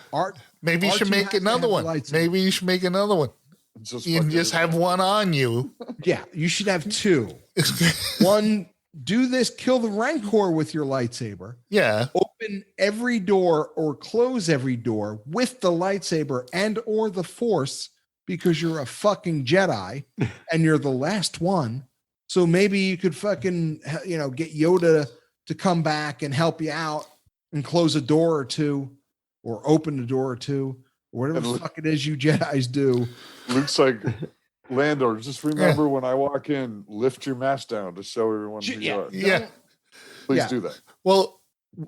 maybe you should make another one. Maybe you should make another one. You just have one on you. Yeah, you should have two. One, do this, kill the Rancor with your lightsaber. Yeah. Open every door or close every door with the lightsaber and or the Force because you're a fucking Jedi and you're the last one. So maybe you could fucking, get Yoda to come back and help you out and close a door or two or open a door or two or whatever the fuck it is you Jedis do. Luke's like, Lando, just remember when I walk in, lift your mask down to show everyone who you are. Yeah. Please do that. Well,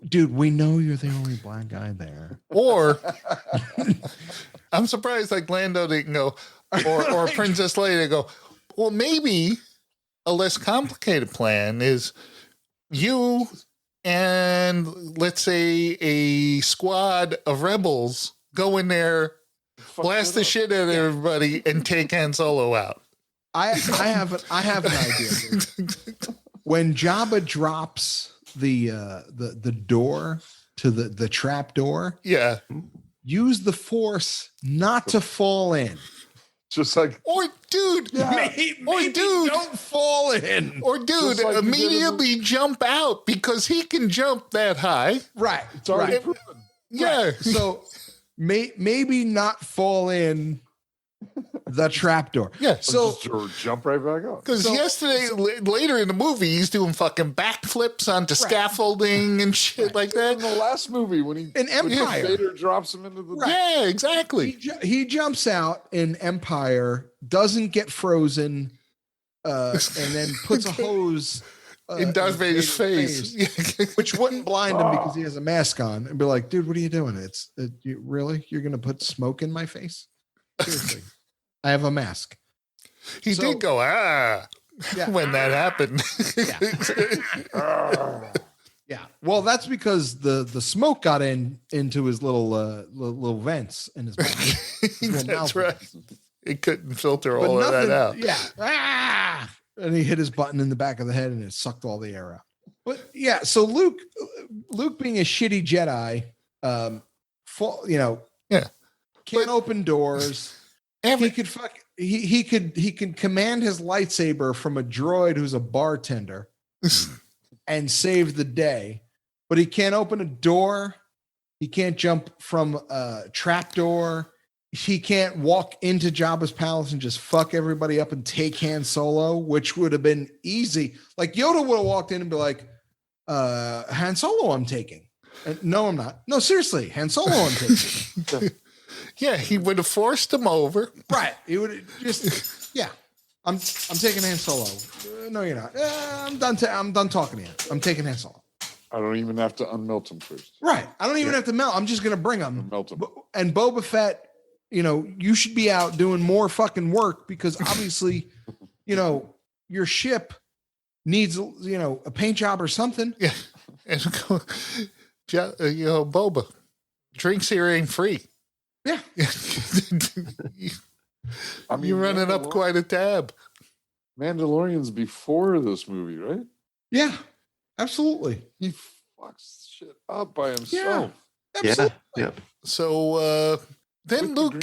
dude, we know you're the only black guy there. Or I'm surprised like Lando didn't go or Princess Leia to go, well, maybe a less complicated plan is you and let's say a squad of rebels go in there, blast the shit out of everybody, and take Han Solo out. I have an idea. Dude. When Jabba drops the door to the trap door, use the Force not to fall in. Just like, dude, maybe don't fall in. Or dude, like immediately jump out because he can jump that high. Right. It's already proven. Yeah. Right. So maybe not fall in the trapdoor. Yeah. So just jump right back up. Because later in the movie, he's doing fucking backflips onto scaffolding and shit like that. In the last movie, when in Empire, Vader drops him into the yeah, exactly. He jumps out in Empire, doesn't get frozen, and then puts a hose in Darth Vader's face. Which wouldn't blind him because he has a mask on, and be like, "Dude, what are you doing? You're gonna put smoke in my face? Seriously." I have a mask. He did go, when that happened. Yeah. Well, that's because the smoke got into his little vents in his mouth. That's right. It couldn't filter all of that out. Yeah. And he hit his button in the back of the head and it sucked all the air out. But yeah, so Luke being a shitty Jedi, can't open doors. He could command his lightsaber from a droid who's a bartender and save the day, but he can't open a door. He can't jump from a trapdoor. He can't walk into Jabba's palace and just fuck everybody up and take Han Solo, which would have been easy. Like Yoda would have walked in and be like, Han Solo I'm taking. No, I'm not. No, seriously, Han Solo I'm taking. Yeah, he would have forced him over. Right. He would just, I'm taking Han Solo. No, you're not. I'm done talking to you. I'm taking Han Solo. I don't even have to unmelt them first. Right. I don't even have to melt. I'm just going to bring them. Melt them. And Boba Fett, you should be out doing more fucking work because obviously, your ship needs, a paint job or something. Yeah. And Boba, drinks here ain't free. Yeah. You're running up quite a tab. Mandalorian's before this movie, right? Yeah, absolutely. He fucks shit up by himself. Yeah, absolutely. Yep. So then Luke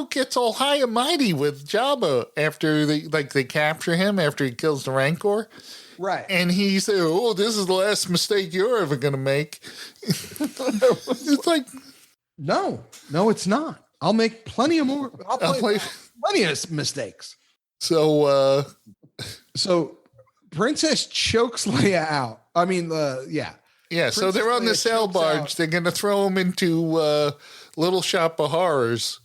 gets all high and mighty with Jabba after they capture him after he kills the Rancor. Right. And he said, "Oh, this is the last mistake you're ever gonna make." It's like, no, it's not. I'll make plenty of more. I'll play plenty of mistakes. So Princess chokes Leia out. I mean, yeah. Yeah, so they're on the sail barge. They're going to throw him into Little Shop of Horrors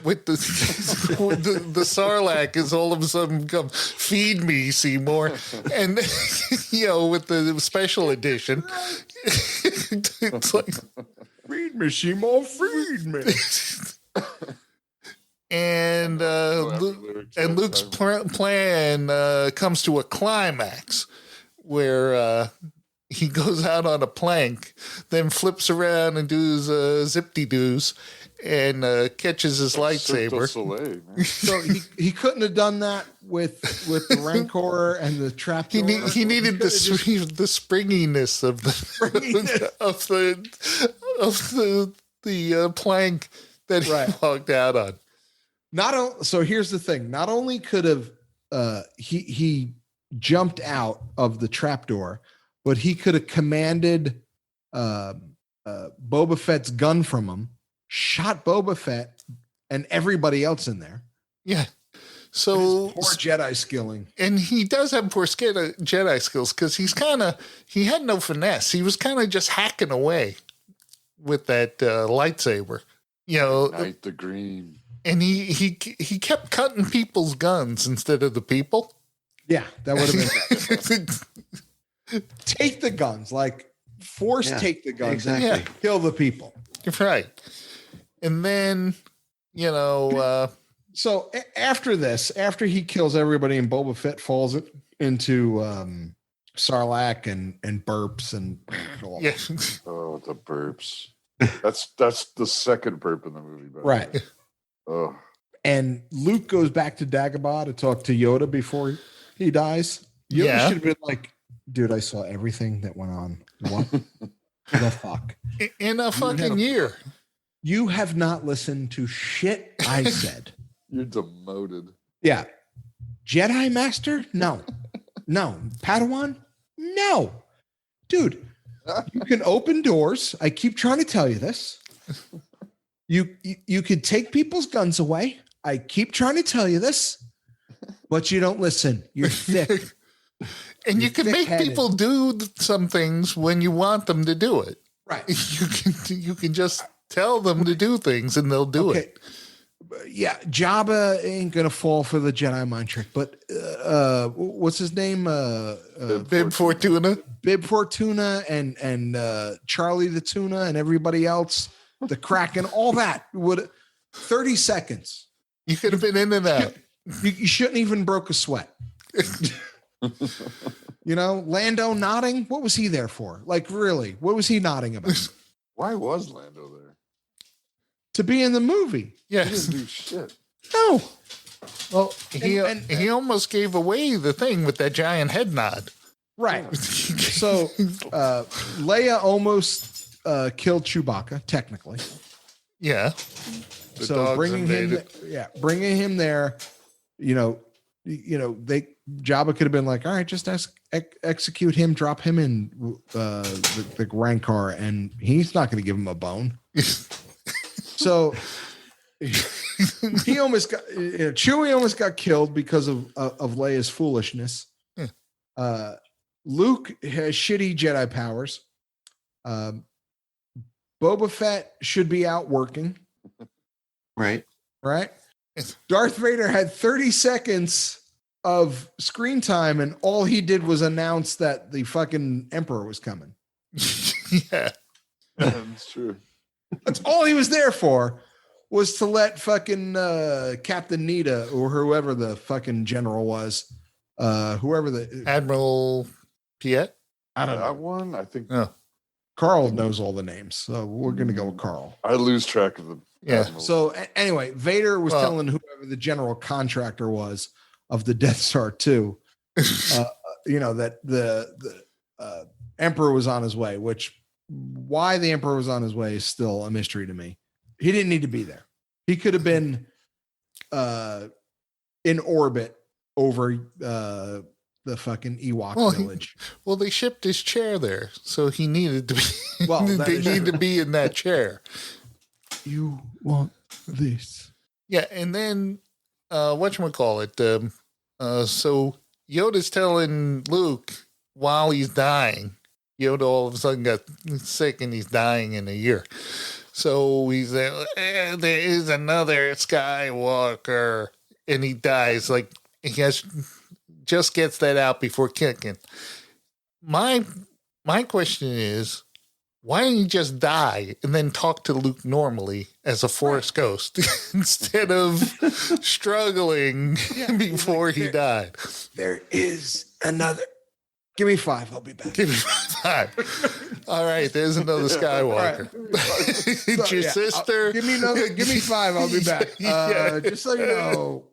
with the the Sarlacc is all of a sudden come, feed me, Seymour. And, with the special edition, it's like, feed me, Seymour, feed me. And Luke's plan comes to a climax where he goes out on a plank, then flips around and does zip-de-doos and catches his lightsaber. So he couldn't have done that with the Rancor and the trap. He needed the springiness of the plank that he walked out on. So here's the thing. Not only could have he jumped out of the trapdoor, but he could have commanded Boba Fett's gun from him, shot Boba Fett and everybody else in there. Yeah. So poor Jedi skilling. And he does have poor Jedi skills because he had no finesse. He was kind of just hacking away with that lightsaber. Ignite the green. And he kept cutting people's guns instead of the people. Yeah, that would have been better. Take the guns, take the guns and kill the people. Right. And then, so after he kills everybody and Boba Fett falls into Sarlacc and burps and all yeah. Oh, the burps. That's the second burp in the movie. Right. Oh. And Luke goes back to Dagobah to talk to Yoda before he dies. Yoda should have been like, dude, I saw everything that went on. What the fuck? In a fucking year. You have not listened to shit I said. You're demoted. Yeah. Jedi Master? No. No. Padawan? No. Dude, you can open doors. I keep trying to tell you this. You could take people's guns away. I keep trying to tell you this, but you don't listen. You're thick. And you can make people do some things when you want them to do it. Right. You can just tell them to do things and they'll do it. Yeah, Jabba ain't gonna fall for the Jedi mind trick, but what's his name? Bib Fortuna. Bib Fortuna and Charlie the Tuna and everybody else, the Kraken, all that would 30 seconds. You could have been in and out. You shouldn't even broke a sweat. Lando nodding. What was he there for? Really, what was he nodding about? Why was Lando there? To be in the movie. Yes. He didn't do shit. No. Well, he almost gave away the thing with that giant head nod. Right. So Leia almost killed Chewbacca, technically. Yeah. So bringing him there, Jabba could have been like, all right, just execute him, drop him in the Rancor, and he's not going to give him a bone. So he almost got Chewie almost got killed because of Leia's foolishness. Luke has shitty Jedi powers. Boba Fett should be out working. Right. Darth Vader had 30 seconds of screen time, and all he did was announce that the fucking Emperor was coming. Yeah. That's true. That's all he was there for, was to let fucking Captain Nita or whoever the fucking general was, whoever the Admiral Piet. I don't That know. one, I think. Oh, Carl knows all the names, so we're gonna go with Carl. I lose track of them. Yeah. So anyway, Vader was Well- telling whoever the general contractor was of the Death Star 2, that the Emperor was on his way. Which why the Emperor was on his way is still a mystery to me. He didn't need to be there. He could have been in orbit over the fucking Ewok village. Well, they shipped his chair there, so he needed to be. Well, that they is need true. to be in that chair. You want this? Yeah, and then whatchamacallit? So Yoda's telling Luke while he's dying. Yoda all of a sudden got sick and he's dying in a year. So he's there is another Skywalker, and he dies. Like he just gets that out before kicking. My question is, why didn't he just die and then talk to Luke normally as a Force ghost instead of struggling before he died? There is another. Give me 5. I'll be back. Give me 5. All right, there's another Skywalker. It's your sister. Give me 5. I'll be back. Yeah. Just so you know,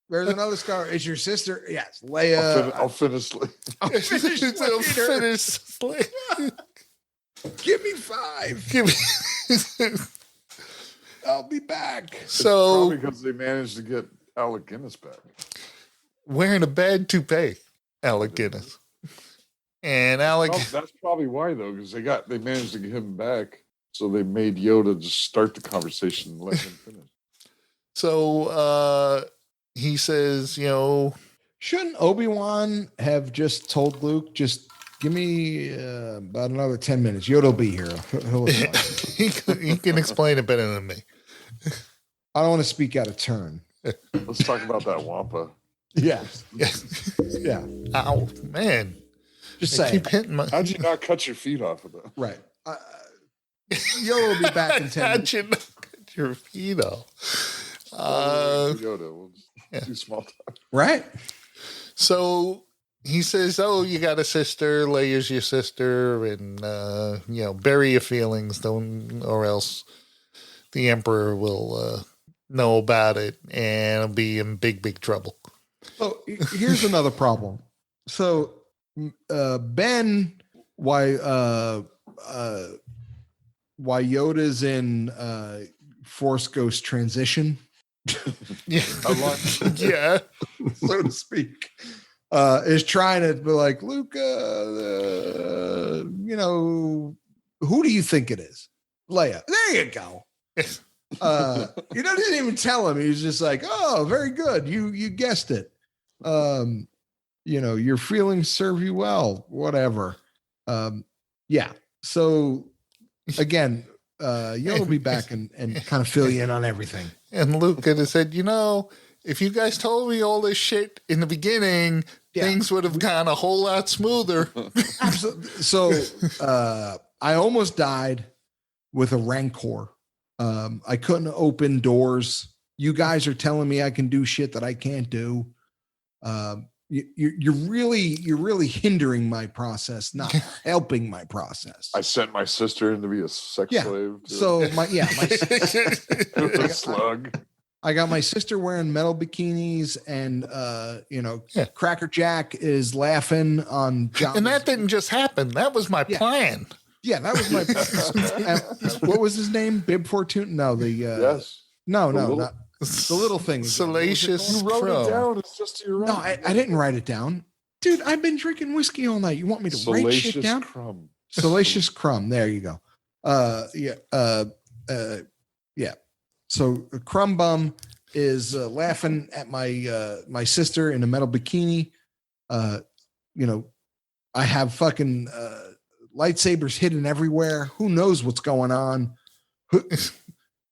there's another Scar. It's your sister. Yes, Leia. I'll finish. I'll finish It'll later. finish. Give me 5. Give me. I'll be back. So Probably because they managed to get Alec Guinness back. wearing a bad toupee, Alec Guinness. And Alec, Well, that's probably why, though, because they managed to get him back, so they made Yoda just start the conversation and let him finish. so he says, Shouldn't Obi-Wan have just told Luke, just give me about another 10 minutes? Yoda will be here. He'll he can explain it better than me. I don't want to speak out of turn. Let's talk about that Wampa. Yes. Yeah. Yeah. Ow, man. Just I saying. keep hitting my. How'd you not cut your feet off of that? Right. Yoda will be back in 10 How'd minutes. you not cut your feet off? Yoda, we'll just do small talk. Right. So he says, "Oh, you got a sister. Leia's your sister, and bury your feelings, don't, or else the Emperor will know about it and it'll be in big, big trouble." So here's another problem. So Ben, why Yoda's in Force Ghost transition, Yeah, yeah, so to speak, is trying to be like, Luke, who do you think it is? Leia. There you go. He doesn't even tell him. He's just like, oh, very good. You guessed it. Your feelings serve you well, whatever. Yeah. So again, Yoda will be back and kind of fill you in on everything. and Luke could have said, if you guys told me all this shit in the beginning, Yeah. things would have gone a whole lot smoother. Absolutely. So I almost died with a Rancor. I couldn't open doors. You guys are telling me I can do shit that I can't do. You're really hindering my process, not helping my process. I sent my sister in to be a sex Yeah. slave. So my a slug. I got my sister wearing metal bikinis, and Cracker Jack is laughing on John. And that didn't just happen. That was my Yeah. plan. Yeah, that was my. What was his name? Bib Fortune? No, Yes. no, The little- not the little thing. Salacious You wrote Crow. it down. It's just to your right. No, I didn't write it down, dude. I've been drinking whiskey all night. You want me to write shit Salacious down? crumb. Salacious Crumb. There you go. Yeah. So Crumb Bum is laughing at my sister in a metal bikini. I have fucking lightsabers hidden everywhere. Who knows what's going on?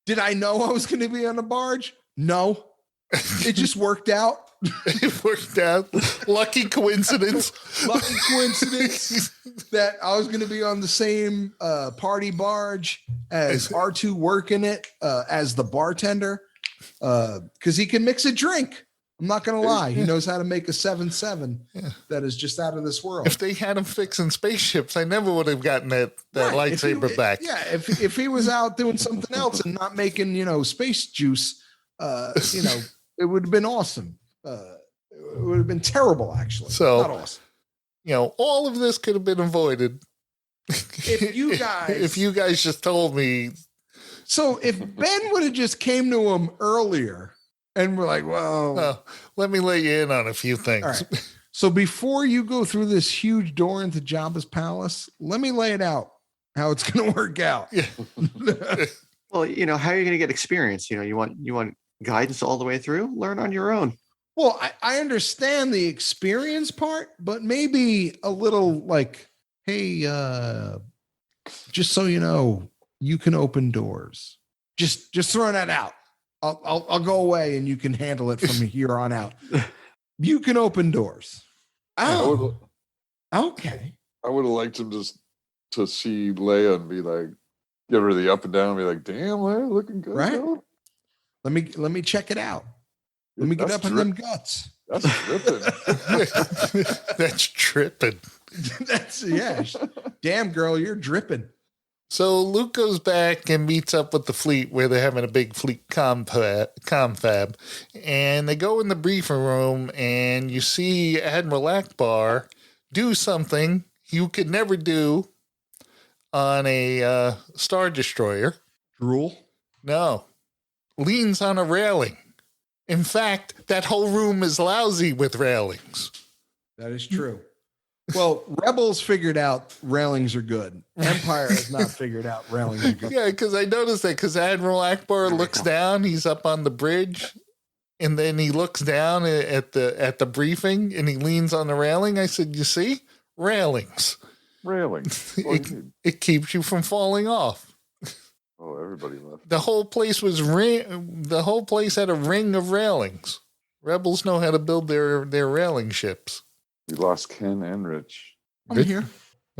Did I know I was going to be on a barge? No. It just worked out. It worked out. Lucky coincidence. Lucky coincidence that I was going to be on the same party barge as R2 working it as the bartender because he can mix a drink. I'm not going to lie. He knows how to make a 7-7 that is just out of this world. If they had him fixing spaceships, I never would have gotten that lightsaber back. Yeah, if he was out doing something else and not making, space juice, it would have been awesome. It would have been terrible, actually. So, not awesome. All of this could have been avoided if you guys just told me. So if Ben would have just came to him earlier and we're like, well, let me let you in on a few things. All right. So before you go through this huge door into Jabba's palace, let me lay it out how it's going to work out. Yeah. Well, how are you going to get experience? You want guidance all the way through? Learn on your own. Well, I understand the experience part, but maybe a little like, hey, just so you know, you can open doors. Just throwing that out. I'll go away and you can handle it from here on out. You can open doors. Oh, okay. I would have liked him just to see Leia and be like, give her the up and down and be like, damn, Leia, looking good. Right. Girl. Let me check it out. Let me get up in them guts. That's dripping. That's tripping. Damn, girl, you're dripping. So Luke goes back and meets up with the fleet where they're having a big fleet confab. And they go in the briefing room and you see Admiral Akbar do something you could never do on a Star Destroyer. Drool? No. Leans on a railing. In fact, that whole room is lousy with railings. That is true. Well, Rebels figured out railings are good. Empire has not figured out railings are good. Yeah, because I noticed that because Admiral Akbar looks down, he's up on the bridge, and then he looks down at the briefing and he leans on the railing. I said, "You see, railings. Railings. It keeps you from falling off." Oh, everybody left. The whole place the whole place had a ring of railings. Rebels know how to build their railing ships. We lost Ken and Rich. I'm here.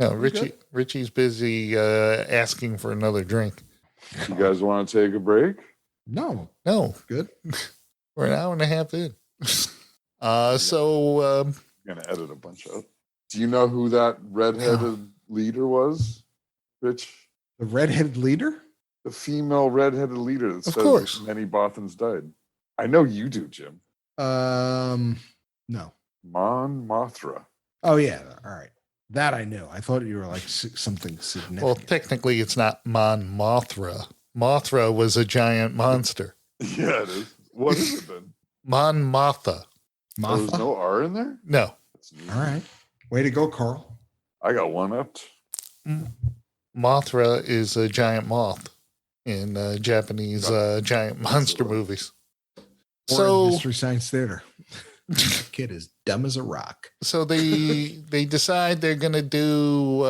No, Richie's busy asking for another drink. You guys want to take a break? No. Good. We're an hour and a half in. So I'm gonna edit a bunch out. Do you know who that redheaded leader was, Rich? The redheaded leader? The female redheaded leader that Of says course. many Bothans died. I know you do, Jim. No. Mon Mothra. Oh yeah. All right. That I knew. I thought you were like something significant. well, technically, it's not Mon Mothra. Mothra was a giant monster. Yeah, it is. What is it then? Mon Mothra. Oh, there's no R in there? No. All right. Way to go, Carl. I got one up. Mothra is a giant moth in Japanese giant monster movies. So Mystery Science Theater. That kid is dumb as a rock. So they decide they're going to do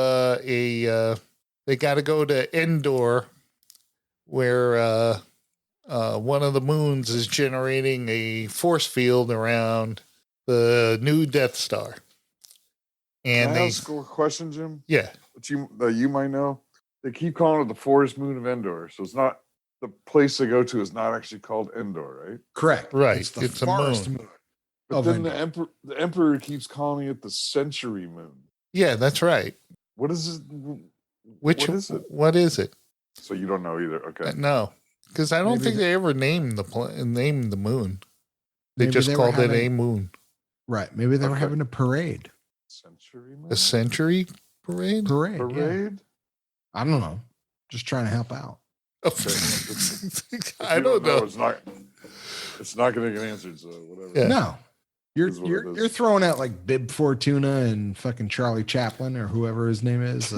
they got to go to Endor where one of the moons is generating a force field around the new Death Star. And Can I ask a question, Jim? Yeah. That you might know. They keep calling it the forest moon of Endor. So it's not the place they go to is not actually called Endor, right? Correct. Right. It's the It's a forest moon. moon. But then the emperor keeps calling it the century moon. Yeah, that's right. What is it? What is it? So you don't know either. Okay. No, because I don't Maybe think they ever named named the moon. They Maybe just they were called it having- a moon. Right. Maybe they were Okay. having a parade. Century moon? A century parade? Parade. Yeah. Parade? I don't know. Just trying to help out. If I you don't know. It's not going to get answered, so whatever. Yeah. No. Is what it is. You're throwing out like Bib Fortuna and fucking Charlie Chaplin or whoever his name is.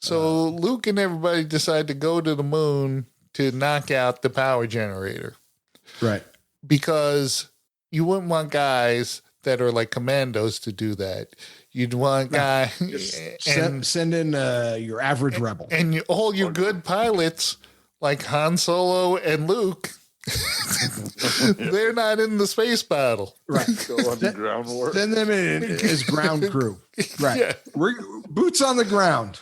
So Luke and everybody decide to go to the moon to knock out the power generator Right. because you wouldn't want guys that are like commandos to do that. You'd want guys Send in your average rebel. and all your good pilots like Han Solo and Luke They're not in the space battle. Right. Go underground war. Send them in as ground crew. Right. Yeah. We're boots on the ground.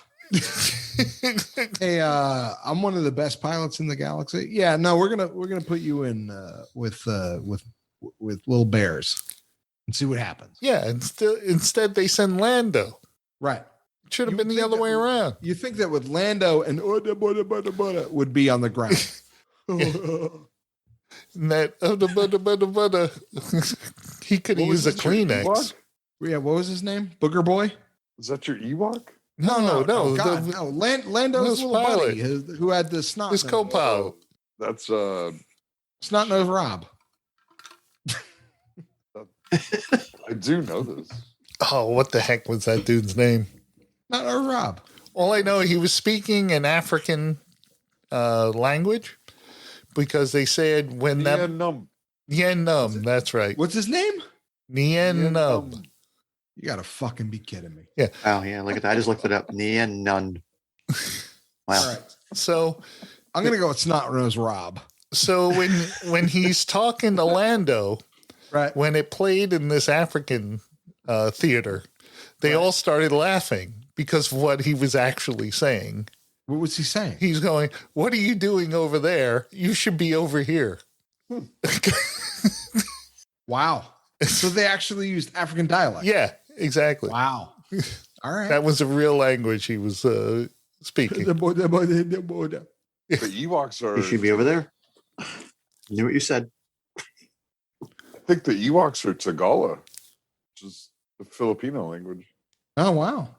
Hey, I'm one of the best pilots in the galaxy. Yeah, no, we're gonna put you in with little bears and see what happens. Yeah, instead they send Lando. Right. Should have You been the think other that way around. You think that with Lando and would be on the ground. And that he could What was use a this, your Kleenex. Ewok? Yeah, what was his name? Booger Boy? Is that your Ewok? No. God, no. Lando's His little pilot. buddy who had the snot His nose. co-pilot. That's Snot nose Rob. I do know this. Oh, what the heck was that dude's name? Snot nose Rob. All I know, he was speaking an African language because they said when Yeah, that num. Yen Num, that's right. What's his name? Nien Num. You gotta fucking be kidding me. Oh yeah, look at that. I just looked it up. Nia Nun. Wow. All right. So I'm gonna go with Snot Nose Rob. so when he's talking to Lando, Right. when it played in this African theater, they all started laughing because of what he was actually saying. What was he saying? He's going, "What are you doing over there? You should be over here." Wow. So they actually used African dialect. Yeah, exactly. Wow. All right. That was a real language he was speaking. The Ewoks are. You should be over there. Knew what you said. I think the Ewoks are Tagala, which is the Filipino language. Oh wow.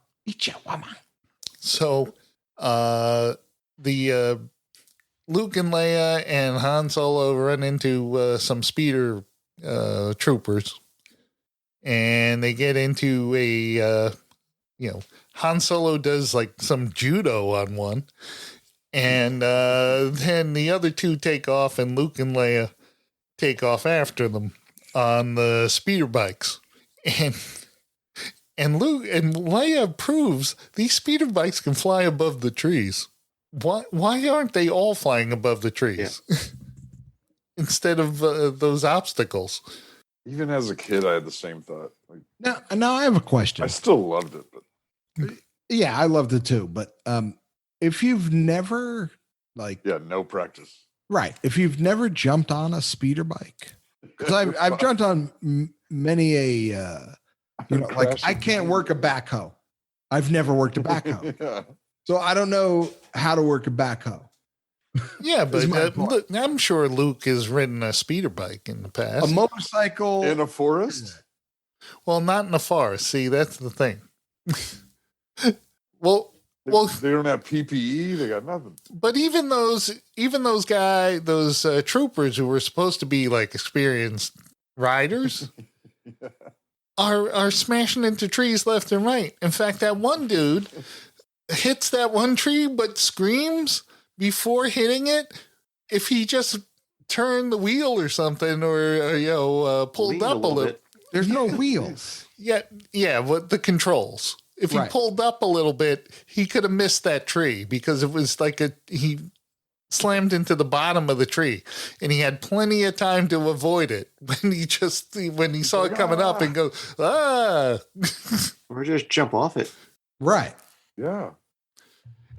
So the Luke and Leia and Han Solo run into some speeder troopers, and they get into a Han Solo does like some judo on one, and then the other two take off, and Luke and Leia take off after them on the speeder bikes, and Luke and Leia proves these speeder bikes can fly above the trees. Why aren't they all flying above the trees instead of those obstacles? Even as a kid, I had the same thought. Like, Now I have a question. I still loved it, but Yeah, I loved it too. But if you've never yeah, no practice. right, if you've never jumped on a speeder bike, because I've jumped on many a I can't work a backhoe. I've never worked a backhoe, Yeah. so I don't know how to work a backhoe. Yeah, Is but my point. look, I'm sure Luke has ridden a speeder bike in the past. A motorcycle In a forest? Well, not in the forest. See, that's the thing. They, Well, they don't have PPE. They got nothing. but even those troopers who were supposed to be like experienced riders are smashing into trees left and right. In fact, that one dude hits that one tree but screams before hitting it. If he just turned the wheel or something, or pulled Leaned up a little. There's no wheels. Yeah, with the controls. If he Right. pulled up a little bit, he could have missed that tree because it was like he slammed into the bottom of the tree, and he had plenty of time to avoid it when he saw it coming up and go, ah. Or just jump off it. Right. Yeah.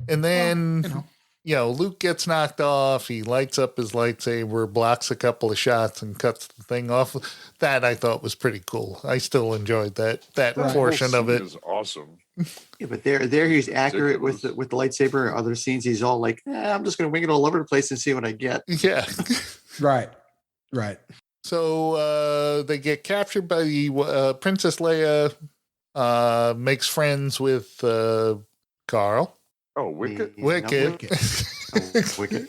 And then, You know. Luke gets knocked off. He lights up his lightsaber, blocks a couple of shots, and cuts the thing off. That I thought was pretty cool. I still enjoyed that That portion whole of scene it. is awesome. Yeah, but there he's accurate with the lightsaber. Other scenes he's all like, I'm just gonna wing it all over the place and see what I get. Yeah. Right. Right. So they get captured by the Princess Leia. Makes friends with Carl. Oh, Wicket? Wicked. Wicked.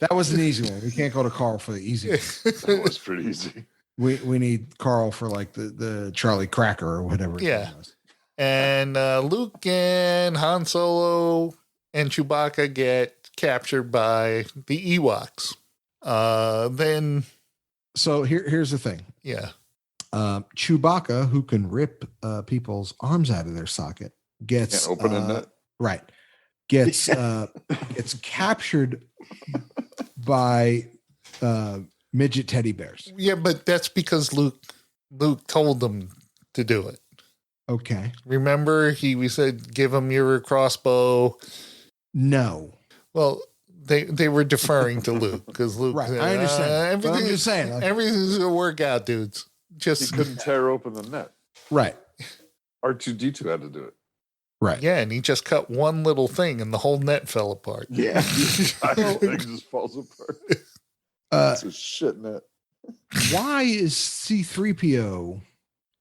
That was an easy one. We can't go to Carl for the easy one. That was pretty easy. We need Carl for like the Charlie Cracker or whatever. his Yeah. name was. And Luke and Han Solo and Chewbacca get captured by the Ewoks. Then, So here's the thing. yeah. Chewbacca, who can rip people's arms out of their socket, gets Can't open a nut. right. Gets captured by midget teddy bears. Yeah, but that's because Luke told them to do it. Okay. Remember, we said, give him your crossbow. No. Well, they were deferring to Luke because Luke. Right. I understand. But I'm just saying. Everything's gonna work out, dudes. He Just couldn't tear open the net. Right. R2D2 had to do it. Right. yeah, and he just cut one little thing, and the whole net fell apart. Yeah. The thing just falls apart. It's a shit net. Why is C3PO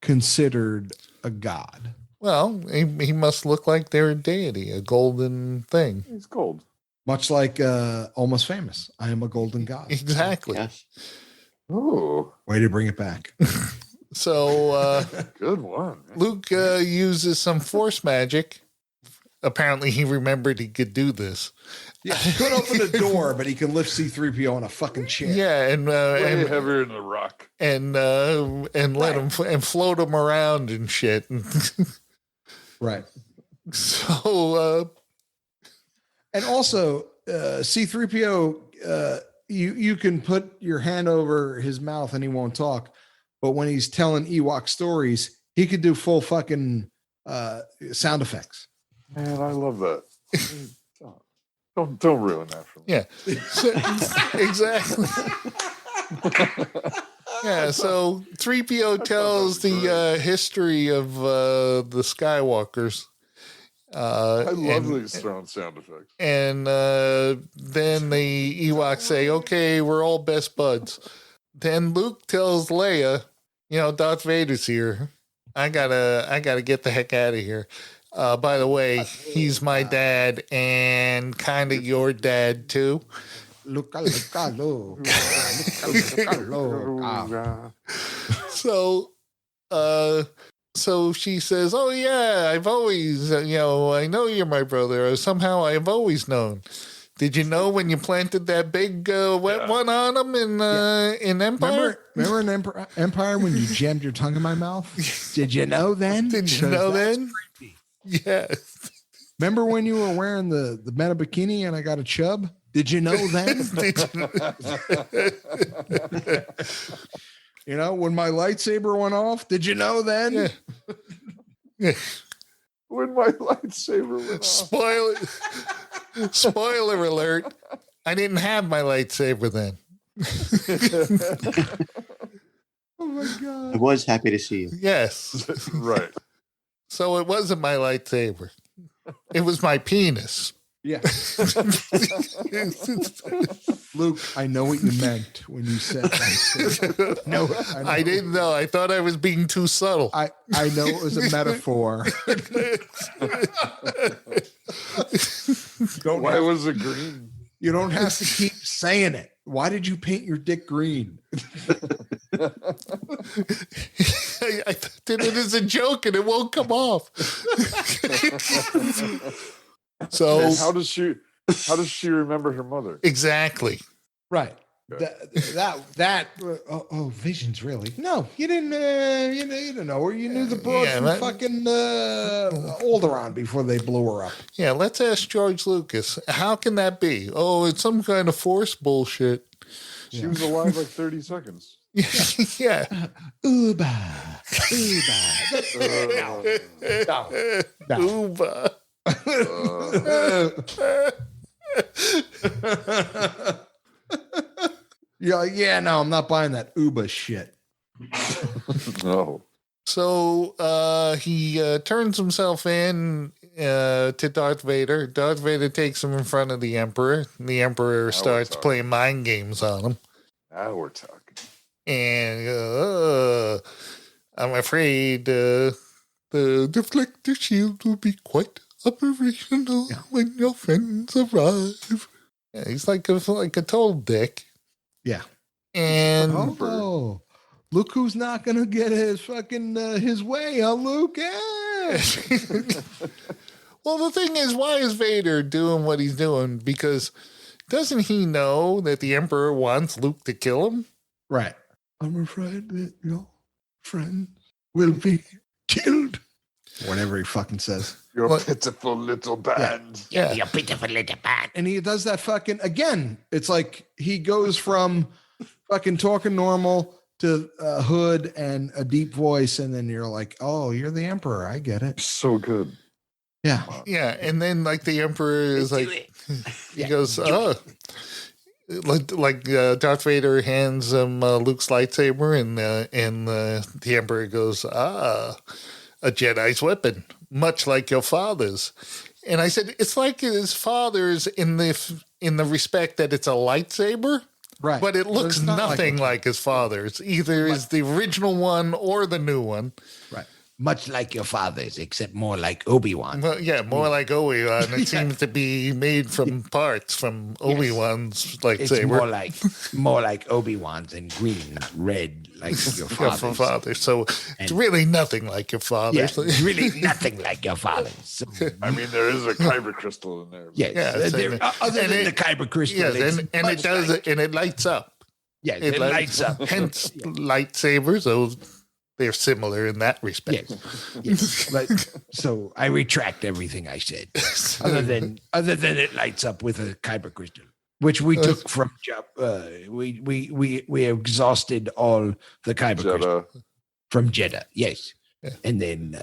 considered a god? Well, he must look like their deity, a golden thing. He's gold. Much like Almost Famous. I am a golden god. Exactly. Yes. Oh, Way to bring it back. So good one. Luke uses some force magic. Apparently, he remembered he could do this. Yeah, he could open the door, but he can lift C3PO on a fucking chair. Yeah, and Way heavier than a rock. and let him and float him around and shit. Right. So And also, C3PO, you can put your hand over his mouth and he won't talk. But when he's telling Ewok stories, he could do full fucking sound effects. Man, I love that. Don't ruin that for me. yeah, so, exactly. Yeah, so 3PO tells the history of the Skywalkers. I love these throwing sound effects. And then the Ewoks say, okay, we're all best buds. Then Luke tells Leia, Darth Vader's here. I gotta get the heck out of here. By the way, he's my dad and kind of your dad too. Look. So she says, oh yeah, I've always, I know you're my brother. Somehow I've always known. Did you know when you planted that big wet one on him in Empire? Remember in Empire when you jammed your tongue in my mouth? Did you know then? Did you know then? Yeah. Remember when you were wearing the meta bikini and I got a chub? Did you know then? When my lightsaber went off, did you know then? Yeah. Yeah. When my lightsaber went off. Spoiler alert. I didn't have my lightsaber then. Oh my God. I was happy to see you. Yes. Right. So it wasn't my lightsaber. It was my penis. Yeah. Luke, I know what you meant when you said that. No, I didn't know. I thought I was being too subtle. I know it was a metaphor. Why was it green? You don't have to keep saying it. Why did you paint your dick green? I did it as a joke and it won't come off. So And how does she remember her mother? exactly. Right. That visions really. No, you didn't you didn't know her. You knew the broad from fucking Alderaan before they blew her up. Yeah, let's ask George Lucas. How can that be? Oh, it's some kind of force bullshit. She was alive like 30 seconds. Yeah. Uba. No. Uba. Yeah, no, I'm not buying that Uba shit. No. So he turns himself in to Darth Vader. Darth Vader takes him in front of the Emperor. The Emperor starts playing mind games on him. Now we're talking. And I'm afraid the deflector shield will be quite operational when your friends arrive. Yeah, he's like a total dick. Yeah. And look who's not gonna get his fucking his way, huh, Luke? Yeah. Well, the thing is, why is Vader doing what he's doing? Because doesn't he know that the Emperor wants Luke to kill him? Right. I'm afraid that your friends will be killed. Whatever he fucking says. Your What? pitiful little band. Yeah. You're pitiful little bad. And he does that fucking again. It's like he goes from fucking talking normal to a hood and a deep voice, and then you're like, "Oh, you're the emperor. I get it." So good. Yeah, Yeah, and then like the Emperor is Do like, it. he Yeah, goes, do oh, like Darth Vader hands him Luke's lightsaber, and the Emperor goes, a Jedi's weapon, much like your father's. And I said, it's like his father's in the respect that it's a lightsaber, right. but it looks it's not nothing like his father's. Either is the original one or the new one. right. Much like your father's, except more like Obi-Wan. Well, yeah, more like Obi-Wan. It seems to be made from parts from Obi-Wan's It's lightsaber. more like Obi-Wan's and green, red, like your Yeah, from father's. father. So it's And- really nothing like your father. Yeah, it's really nothing like your father's. So, I mean, there is a kyber crystal in there. yes, Yeah, it's in there. other And than it- the kyber crystal, Yes, it's and it much does like- and it lights up. Yes, it lights up. Hence lightsabers. So they're similar in that respect. Yes. But so I retract everything I said. Other than it lights up with a kyber crystal, which we took from we exhausted all the kyber crystal Jedi. from Jeddah. Yes, Yeah. and then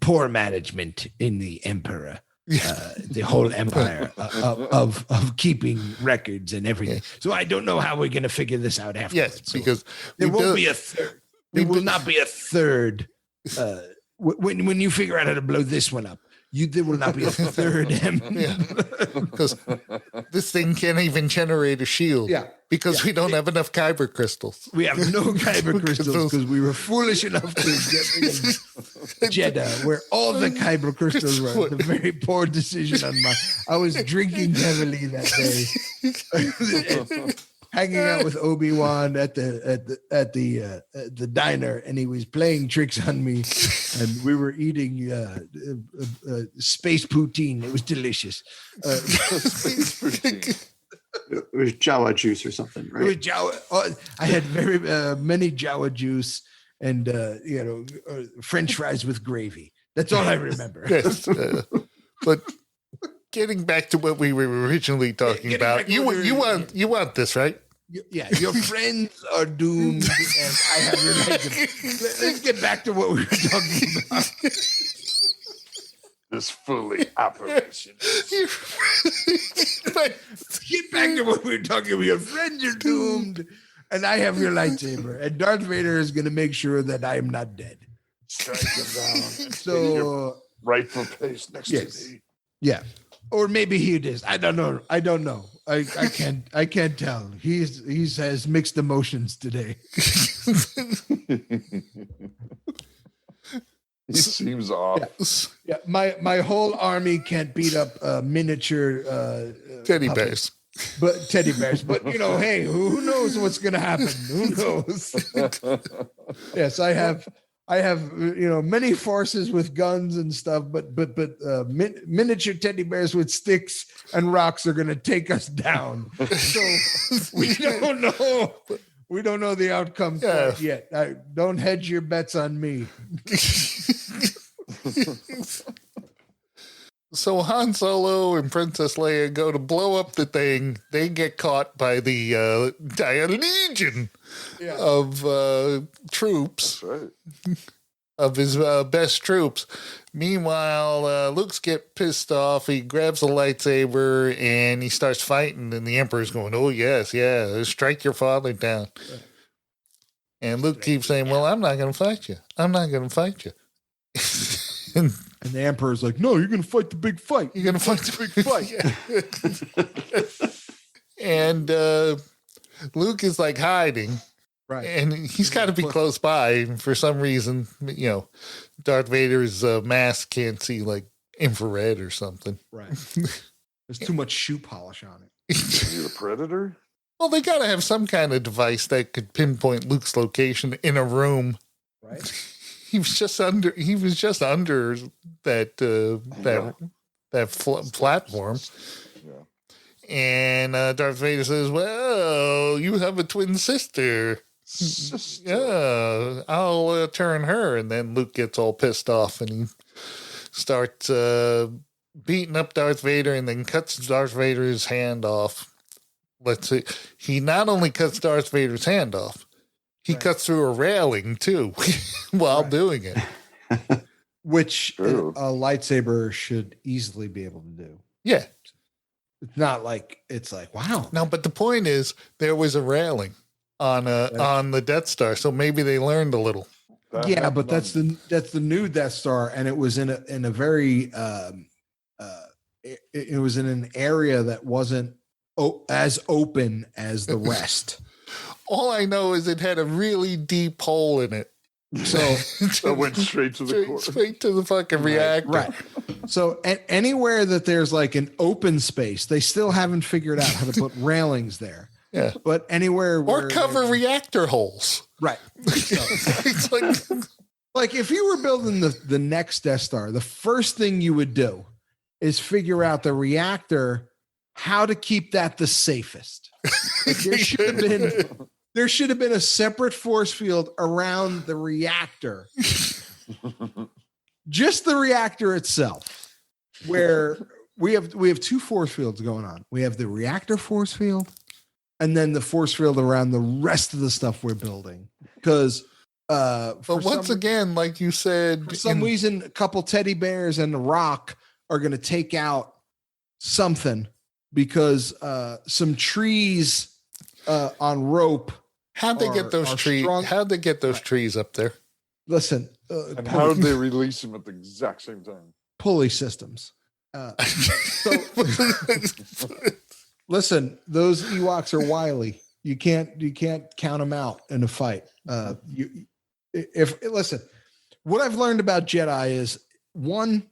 poor management in the emperor. The whole empire of keeping records and everything. Yeah. So I don't know how we're going to figure this out afterwards. Yes, So because there we won't built- be a third. There will not be a third. When you figure out how to blow this one up, there will not be a third. Yeah. because this thing can't even generate a shield. Yeah. Because we don't have enough kyber crystals. We have no kyber crystals because we were foolish enough to get in Jeddah, where all the kyber crystals were. It's a very poor decision on my. I was drinking heavily that day, hanging out with Obi-Wan at the diner, and he was playing tricks on me, and we were eating space poutine. It was delicious. Space poutine. It was Jawa juice or something, It was right? Jawa. I had very many Jawa juice and French fries with gravy. That's all I remember. Yes. But getting back to what we were originally talking Getting about, back to what we you were- want this, right? Yeah, your friends are doomed, and I have your life. Let's get back to what we were talking about. This fully operation. But Get back to what we were talking about. Your friends are doomed, and I have your lightsaber. And Darth Vader is going to make sure that I am not dead. Strike him down. And So rightful place next Yes. to me. yeah, or maybe he is. I don't know. I can't tell. He has mixed emotions today. He seems off. Yeah, my whole army can't beat up miniature teddy puppets. bears. But teddy bears. But hey, who knows what's going to happen? Who knows? Yes, I have many forces with guns and stuff, but miniature teddy bears with sticks and rocks are going to take us down. So we don't know. We don't know the outcome quite yet. Don't hedge your bets on me. So Han Solo and Princess Leia go to blow up the thing. They get caught by the a legion Yeah. of troops, That's right. of his best troops. Meanwhile, Luke's get pissed off. He grabs a lightsaber and he starts fighting. And the Emperor's going, "Oh yes, yeah, strike your father down." And Luke keeps saying, "Well, I'm not going to fight you. I'm not going to fight you." And And the emperor's like, "No, you're going to fight the big fight. you're going to fight the big fight. And Luke is like hiding. Right. And he's got to be close by. For some reason, Darth Vader's mask can't see like infrared or something. Right. There's too much shoe polish on it. Are you the predator? Well, they got to have some kind of device that could pinpoint Luke's location in a room. Right. He was just under that platform. Yeah. And Darth Vader says, "Well, you have a twin sister. Sister. Yeah, I'll turn her." And then Luke gets all pissed off and he starts beating up Darth Vader and then cuts Darth Vader's hand off. Let's see. He not only cuts Darth Vader's hand off, he cuts through a railing too while doing it. Which a True. lightsaber should easily be able to do. Yeah. It's not like it's like, wow. No, but the point is there was a railing on the Death Star, so maybe they learned a little. That Yeah, happened but that's on- the new Death Star, and it was in a very it was in an area that wasn't as open as the rest. All I know is it had a really deep hole in it. So that went straight to the core. Straight to the fucking reactor. right. So anywhere that there's like an open space, they still haven't figured out how to put railings there. Yeah. But anywhere Or where cover reactor holes. right. It's like, Like if you were building the next Death Star, the first thing you would do is figure out the reactor, how to keep that the safest. Like there should have been a separate force field around the reactor, just the reactor itself, where we have two force fields going on. We have the reactor force field, and then the force field around the rest of the stuff we're building. Because but once again, like you said, for some reason, a couple teddy bears and the rock are going to take out something because some trees on rope. how'd they get those are trees? strong- How'd they get those trees up there? Listen, And how did they release them at the exact same time? pulley systems. So listen, those Ewoks are wily. You can't count them out in a fight. Listen, what I've learned about Jedi is one,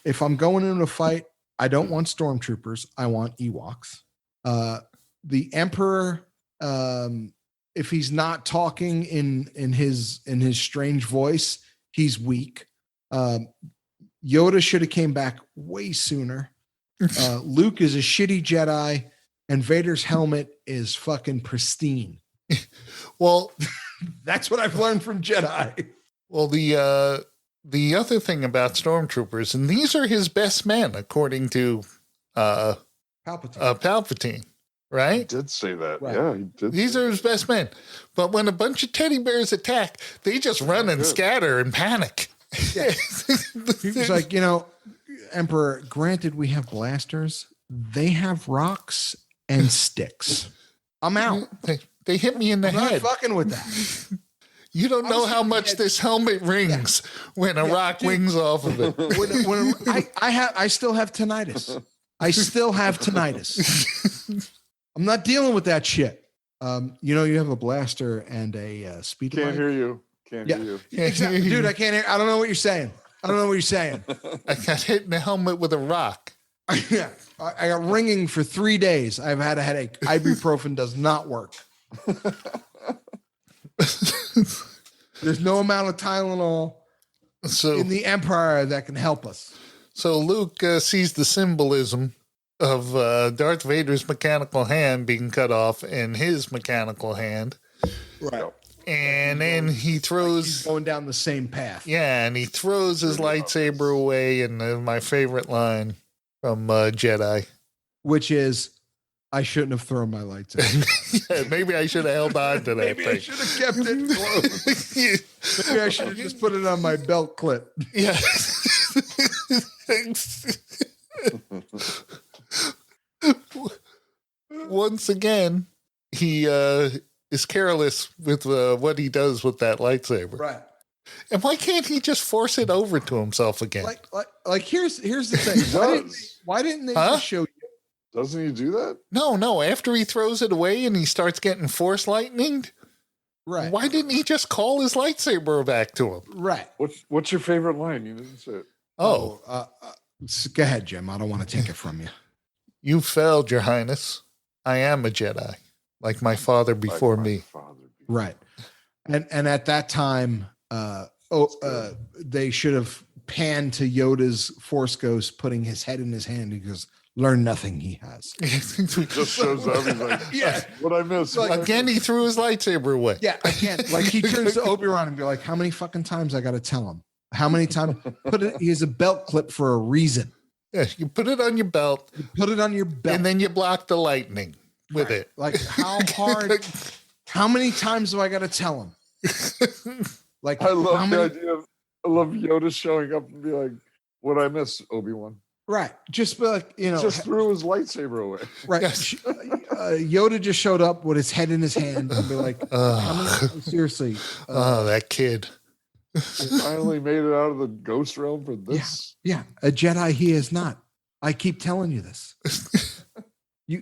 if I'm going into a fight, I don't want stormtroopers. I want Ewoks. The Emperor, if he's not talking in his strange voice, he's weak. Yoda should have came back way sooner. Luke is a shitty Jedi, and Vader's helmet is fucking pristine. Well, That's what I've learned from Jedi. well, the other thing about stormtroopers, and these are his best men, according to Palpatine. Palpatine, He right? did say that. Right. Yeah, he did. These are his best men. But when a bunch of teddy bears attack, they just run and Good. scatter and panic. Yeah. He was like, Emperor, granted we have blasters, they have rocks and sticks. I'm out. They hit me in the I'm not head. fucking with that. You don't know how much this helmet rings when a rock wings off of it. When I still have tinnitus. I'm not dealing with that shit. You have a blaster and a speed Can't light. hear you. Can't Yeah. hear you. Exactly. Dude, I can't hear. I don't know what you're saying. I got hit in the helmet with a rock. Yeah, I got ringing for 3 days. I've had a headache. Ibuprofen does not work. There's no amount of Tylenol So, in the Empire that can help us. so Luke sees the symbolism of Darth Vader's mechanical hand being cut off and his mechanical hand. Right. And then he throws, He's going down the same path. and he throws his lightsaber away. And my favorite line from Jedi. Which is, I shouldn't have thrown my lightsaber. Yeah, maybe I should have held on to that Maybe I thing. should have kept it close. Yeah. Maybe I should have just put it on my belt clip. Yeah. Once again, he is careless with what he does with that lightsaber. Right. And why can't he just force it over to himself again? Like here's the thing. Why didn't they Huh? just show you? Doesn't he do that? No. After he throws it away and he starts getting force lightninged, Right. why didn't he just call his lightsaber back to him? Right. What's your favorite line? You didn't say it. Oh, Go ahead, Jim. I don't want to take it from you. you failed, Your Highness. I am a Jedi, like my father before Like my me. father before- Right. And at that time, they should have panned to Yoda's Force Ghost putting his head in his hand. He goes, learn nothing he has. Just shows up. He's like, Yeah. what I missed? Like- Again, he threw his lightsaber away. Yeah, I can't. Like he turns to Obi-Wan and be like, how many fucking times I got to tell him? How many times? He has a belt clip for a reason. Yeah, you put it on your belt, You put it on your belt. and then you block the lightning with Right. it. Like how hard? How many times do I got to tell him? Like I love how the many? idea of I love Yoda showing up and be like, "What I miss, Obi-Wan?" Right. Just be like Just threw his lightsaber away. right. Yes. Yoda just showed up with his head in his hand and be like, how many? Seriously. That kid. Finally made it out of the ghost realm for this. Yeah, a Jedi he is not. I keep telling you this. You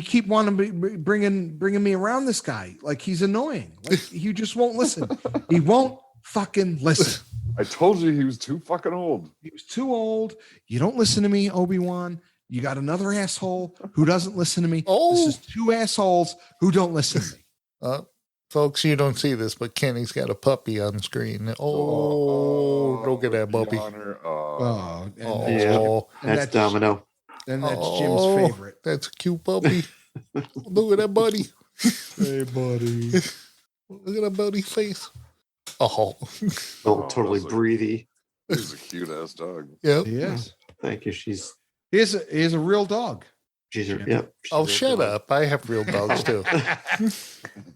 keep wanting to be bringing me around this guy. Like he's annoying. Like you just won't listen. He won't fucking listen. I told you he was too fucking old. He was too old. You don't listen to me, Obi-Wan. You got another asshole who doesn't listen to me. Oh. This is two assholes who don't listen to me. Folks, you don't see this, but Kenny's got a puppy on the screen. Oh, look at that puppy. Oh, and Oh, That's Domino. And that's Oh. Jim's favorite. that's a cute puppy. Look at that buddy. Hey, buddy. Look at that buddy face. Oh, Totally that's like- breathy. He's a cute ass dog. yeah. He is. Thank you. She's He is a real dog. yep. Oh, shut up. I have real dogs too.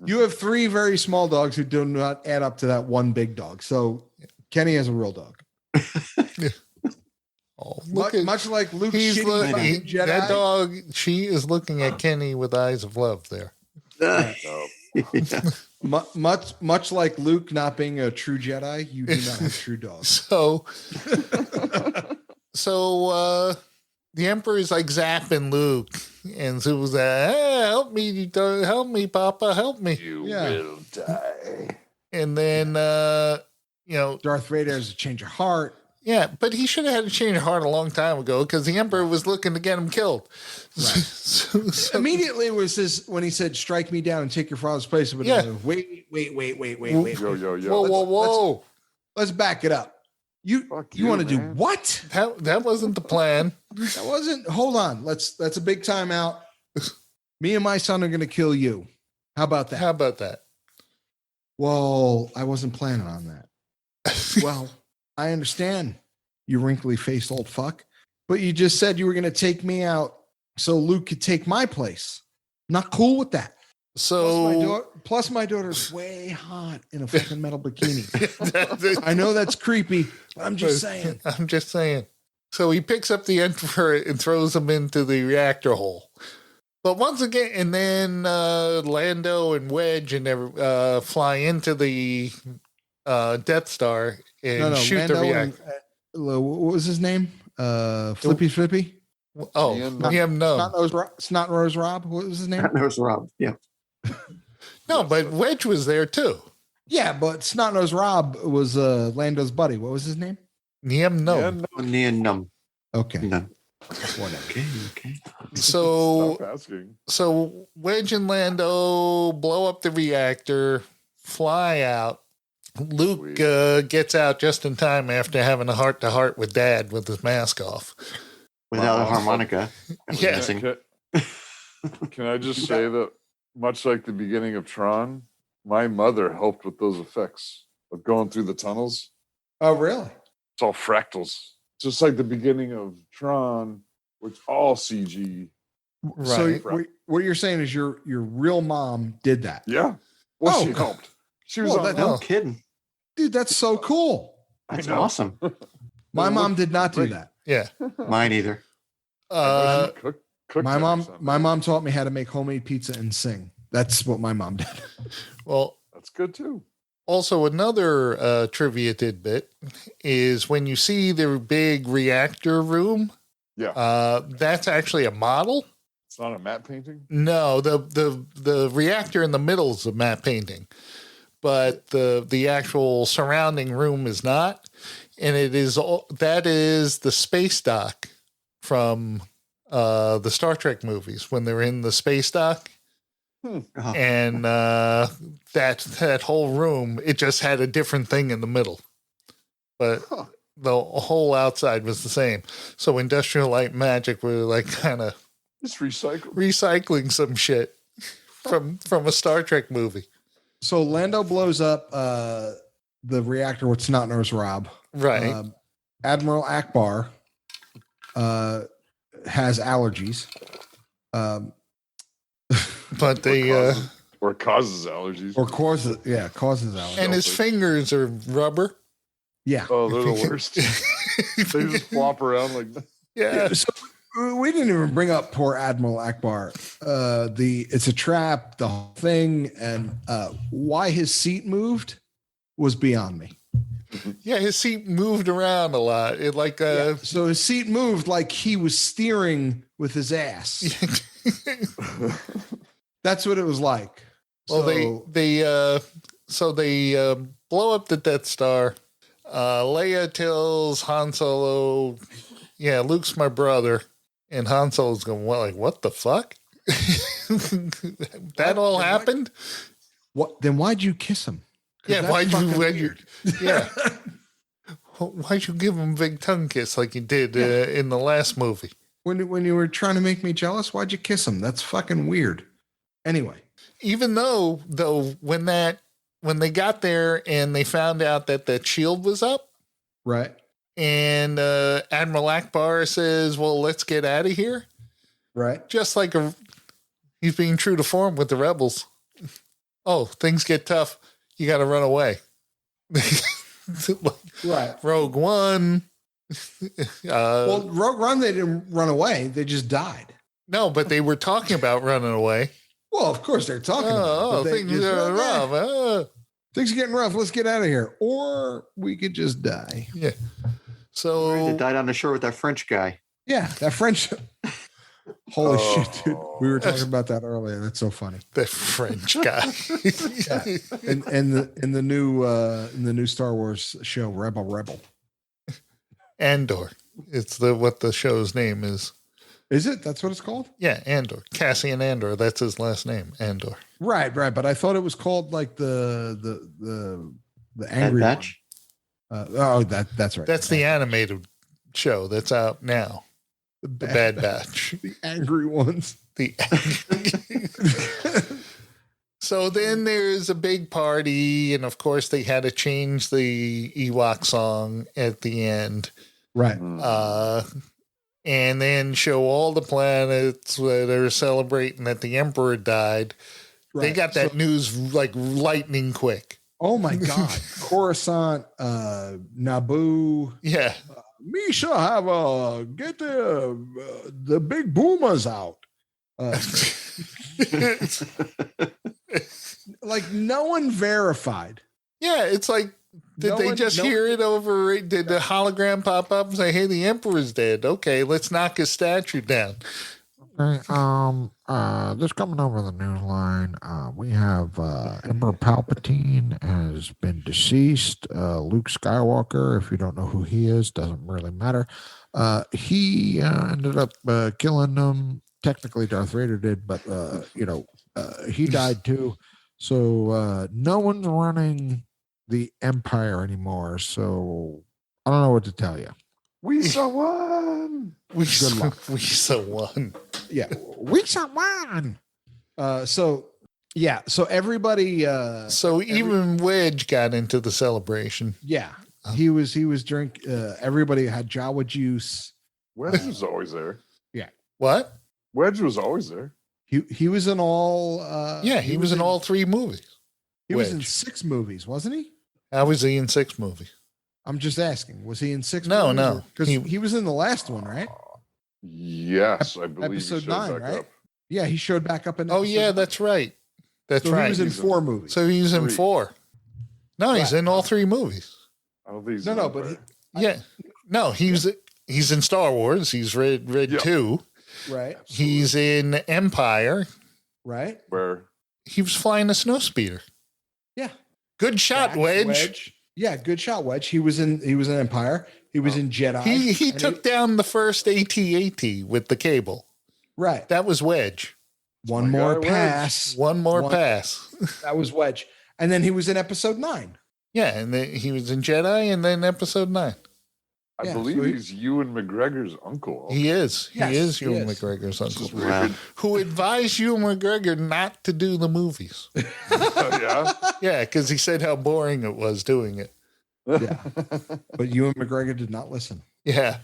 You have three very small dogs who do not add up to that one big dog. So Kenny has a real dog. Oh, look Much at like Luke's he's shitty looking. fucking Jedi. That dog. She is looking at Kenny with eyes of love. There. No. Yeah. Much like Luke not being a true Jedi, you do not have true dogs. So, the Emperor is like zapping Luke, and Zuba's like, hey, help me, Papa, help me. You Yeah. will die. And then, Darth Vader has a change of heart. yeah, but he should have had a change of heart a long time ago because the Emperor was looking to get him killed. Right. So- Immediately was this when he said, "Strike me down and take your father's place." But Yeah. wait. Yo. Whoa. Let's back it up. You Fuck you you, want to do man. what? That wasn't the plan. That wasn't. Hold on. That's a big timeout. Me and my son are going to kill you. How about that? How about that? Well, I wasn't planning on that. Well, I understand, you wrinkly faced old fuck, but you just said you were going to take me out so Luke could take my place. Not cool with that. So Plus, my daughter's way hot in a fucking metal bikini. I know that's creepy, but I'm just saying. I'm just saying. So he picks up the Emperor and throws him into the reactor hole. But once again, and then Lando and Wedge and fly into the Death Star and shoot the reactor. What was his name? Flippy. Oh, Ian, no. Snot Rose Rob. What was his name? That was Rob. Yeah. No, but Wedge was there too. Yeah, but Snot Nose Rob was Lando's buddy. What was his name? Niem no. Yeah, no. Neon Num. Okay. No. Whatever. Okay. So Stop asking. So Wedge and Lando blow up the reactor, fly out. Luke gets out just in time after having a heart-to-heart with Dad with his mask off. Without a harmonica. That was Yeah. missing. Can I just say that, much like the beginning of Tron, my mother helped with those effects of going through the tunnels. Oh, really? It's all fractals, just like the beginning of Tron, which all CG. So Right. what you're saying is your real mom did that. Yeah. Well, Oh, she helped. She was well, on that- No Oh. kidding. Dude, that's so cool. That's I know. awesome. My It mom looked did not do great. that. Yeah. Mine either. Cooked My that mom, or something. my mom taught me how to make homemade pizza and sing. That's what my mom did. Well, That's good too. also another trivia tidbit is when you see the big reactor room, Yeah. that's actually a model. It's not a matte painting. No, the reactor in the middle is a matte painting, but the actual surrounding room is not, and that is the space dock from the Star Trek movies when they're in the space dock, Oh. and that whole room, it just had a different thing in the middle, but Huh. the whole outside was the same. So Industrial Light and Magic were like kind of It's recycled. recycling some shit from a Star Trek movie. So Lando blows up the reactor with snot nose Rob. Right. Admiral Akbar has allergies. But they or causes allergies. Or causes allergies. and his fingers are rubber. Yeah. Oh, they're the worst. They just flop around like that. Yeah. So we didn't even bring up poor Admiral Akbar. It's a trap, the whole thing, and why his seat moved was beyond me. Yeah, his seat moved around a lot. It So his seat moved like he was steering with his ass. That's what it was like. Well, So- they blow up the Death Star. Leia tells Han Solo, "Yeah, Luke's my brother," and Han Solo's going, "Well, like what the fuck? That all happened? What? Then why'd you kiss him? 'Cause Yeah, that's why'd fucking you? weird. Yeah, why'd you give him a big tongue kiss like you did in the last movie? When you were trying to make me jealous, why'd you kiss him? That's fucking weird. Anyway, Even though when they got there and they found out that that shield was up, right, and Admiral Akbar says, "Well, let's get out of here." right. Just like he's being true to form with the rebels. Oh, things get tough. You got to run away. Right. Rogue One. Well, Rogue One, they didn't run away. They just died. No, but they were talking about running away. Well, of course they're talking about it. Oh, but they things just are went, rough. things are getting rough. Let's get out of here. Or we could just die. Yeah. They So died on the shore with that French guy. Yeah, that French. Holy shit, dude. We were talking about that earlier. That's so funny. the French guy. In the new Star Wars show, Rebel. Andor. It's what the show's name is. Is it? That's what it's called? Yeah, Andor. Cassian Andor. That's his last name, Andor. Right. But I thought it was called like the Bad angry Batch. one. That's right. That's the animated show that's out now. The Bad Batch. The angry ones. The So then there's a big party, and of course they had to change the Ewok song at the end. Right. And then show all the planets where they're celebrating that the Emperor died. They Right. got that news like lightning quick. Oh my God. Coruscant, Naboo. Yeah. Misha, get the big boomers out. Like no one verified. Yeah, it's like, did they just hear it over? Did the hologram pop up and say, "Hey, the Emperor's dead"? Okay, let's knock his statue down. Okay, just coming over the news line, we have Emperor Palpatine has been deceased. Luke Skywalker, if you don't know who he is, doesn't really matter. He ended up killing them. Technically, Darth Vader did, but he died too. So no one's running the Empire anymore. So I don't know what to tell you. We saw one. We Good luck. so won. Yeah, we won. So everybody. So even Wedge got into the celebration. Yeah, he was drink. Everybody had Jawa juice. Wedge was always there. What? Wedge was always there. He was in all. Yeah, he was in all 3 movies. He was in Wedge. 6 movies, wasn't he? How was he in 6 movies? I'm just asking. Was he in 6? No, no. Because He- he was in the last one, right? Yes, I believe Episode he showed 9, back right? up. Yeah, he showed back up in. Oh episode yeah, 9. that's right. That's So right. he was in He's in- 4 movies. So he was in 3. 4. No, he's Right. in all 3 movies. I don't think he's No, in but Empire. Yeah. No, he's in Star Wars. He's Red Yeah. 2. right, He's in Empire. right. Where He was flying a snowspeeder. Yeah. Good shot, Dax, Wedge. Yeah, good shot, Wedge. He was in Empire. He was in Jedi. He And took down the first AT-AT with the cable. right. That was Wedge. One my more guy, Wedge. Oh pass. One more One- pass. That was Wedge. And then he was in episode 9. Yeah, and then he was in Jedi and then episode 9. I Yeah, believe so he's Ewan McGregor's uncle. He is. He Yes, is he Ewan is. McGregor's Which is uncle, Wow. weird. who advised Ewan McGregor not to do the movies. Yeah. Yeah, because he said how boring it was doing it. Yeah. But Ewan McGregor did not listen. Yeah.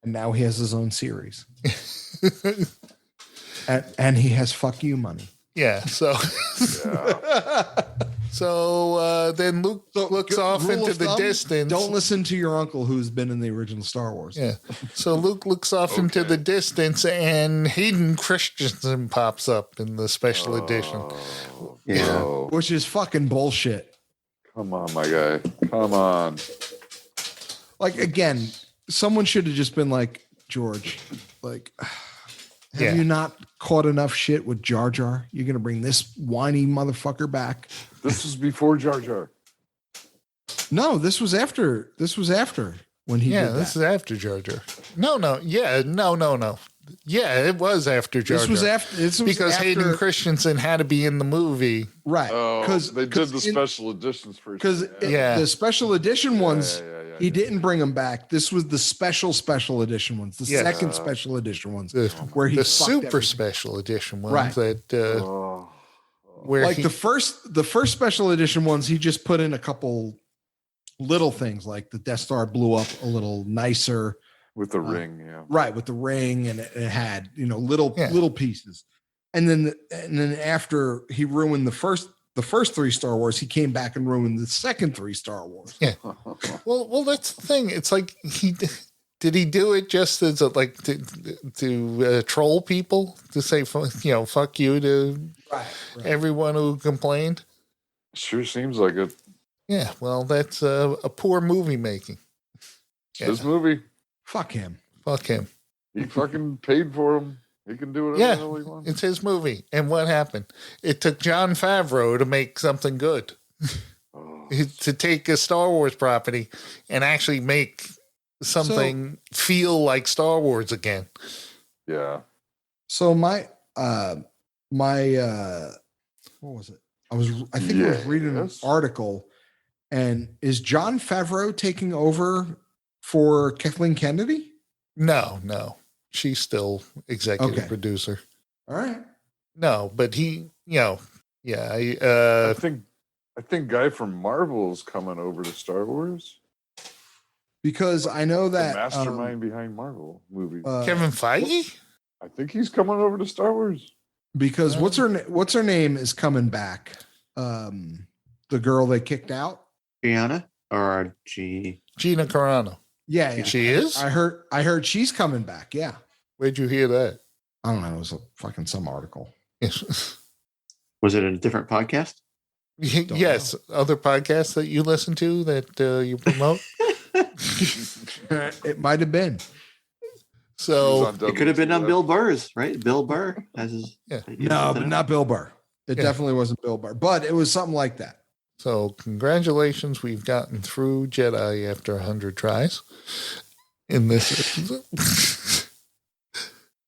And now he has his own series. And he has fuck you money. Yeah. So Yeah. then Luke looks off Rule into of the thumb, distance. Don't listen to your uncle who's been in the original Star Wars. Yeah. So Luke looks off into Okay. the distance, and Hayden Christensen pops up in the special edition. Oh, Yeah. no. Which is fucking bullshit. Come on, my guy. Come on. Like, again, someone should have just been like, George, like, have Yeah. you not caught enough shit with Jar Jar? You're going to bring this whiny motherfucker back? This was before Jar Jar. No, this was after. When he Yeah, did this that. is after Jar Jar. No. Yeah, no. Yeah, it was after Jar Jar. This was after. This was because after, Hayden Christensen had to be in the movie. right? Oh, Because they did the special editions first. because Yeah. the special edition ones. Yeah. He didn't bring them back. This was the special edition ones, the Yes. second special edition ones, The, where he the fucked super everything. special edition ones Right. that Oh. where Like he, the first special edition ones, he just put in a couple little things, like the Death Star blew up a little nicer, With the ring, yeah. right, with the ring, and it had little Yeah. little pieces. And then after he ruined the first 3 Star Wars, he came back and ruined the second 3 Star Wars. Yeah. well that's the thing. It's like did he do it just as to troll people, to say fuck you to Right. everyone who complained? Sure seems like it. Yeah, well, that's a poor movie making. It's his movie. Fuck him. Fuck him. He fucking paid for him. He can do whatever Yeah, the hell he wants. it's his movie. And what happened? It took Jon Favreau to make something good. Oh. To take a Star Wars property and actually make something feel like Star Wars again. Yeah. So my what was it? I think I was reading an Yes. article, and is John Favreau taking over for Kathleen Kennedy? No. She's still executive Okay. producer. All right. No, but he, I yeah. think guy from Marvel is coming over to Star Wars. Because I know The that mastermind behind Marvel movies. Kevin Feige? I think he's coming over to Star Wars. because what's her name is coming back. The girl they kicked out. Gianna or G. Gina Carano. Yeah. She is? I heard she's coming back. Yeah. Where'd you hear that? I don't know. It was some article. Was it a different podcast? Yes. Other podcasts that you listen to that you promote? It might have been. So, It could have been on Bill Burr's, right? Bill Burr as his. Yeah. No, but not Bill Burr. It Yeah. definitely wasn't Bill Burr, but it was something like that. So congratulations, we've gotten through Jedi after 100 tries in this episode.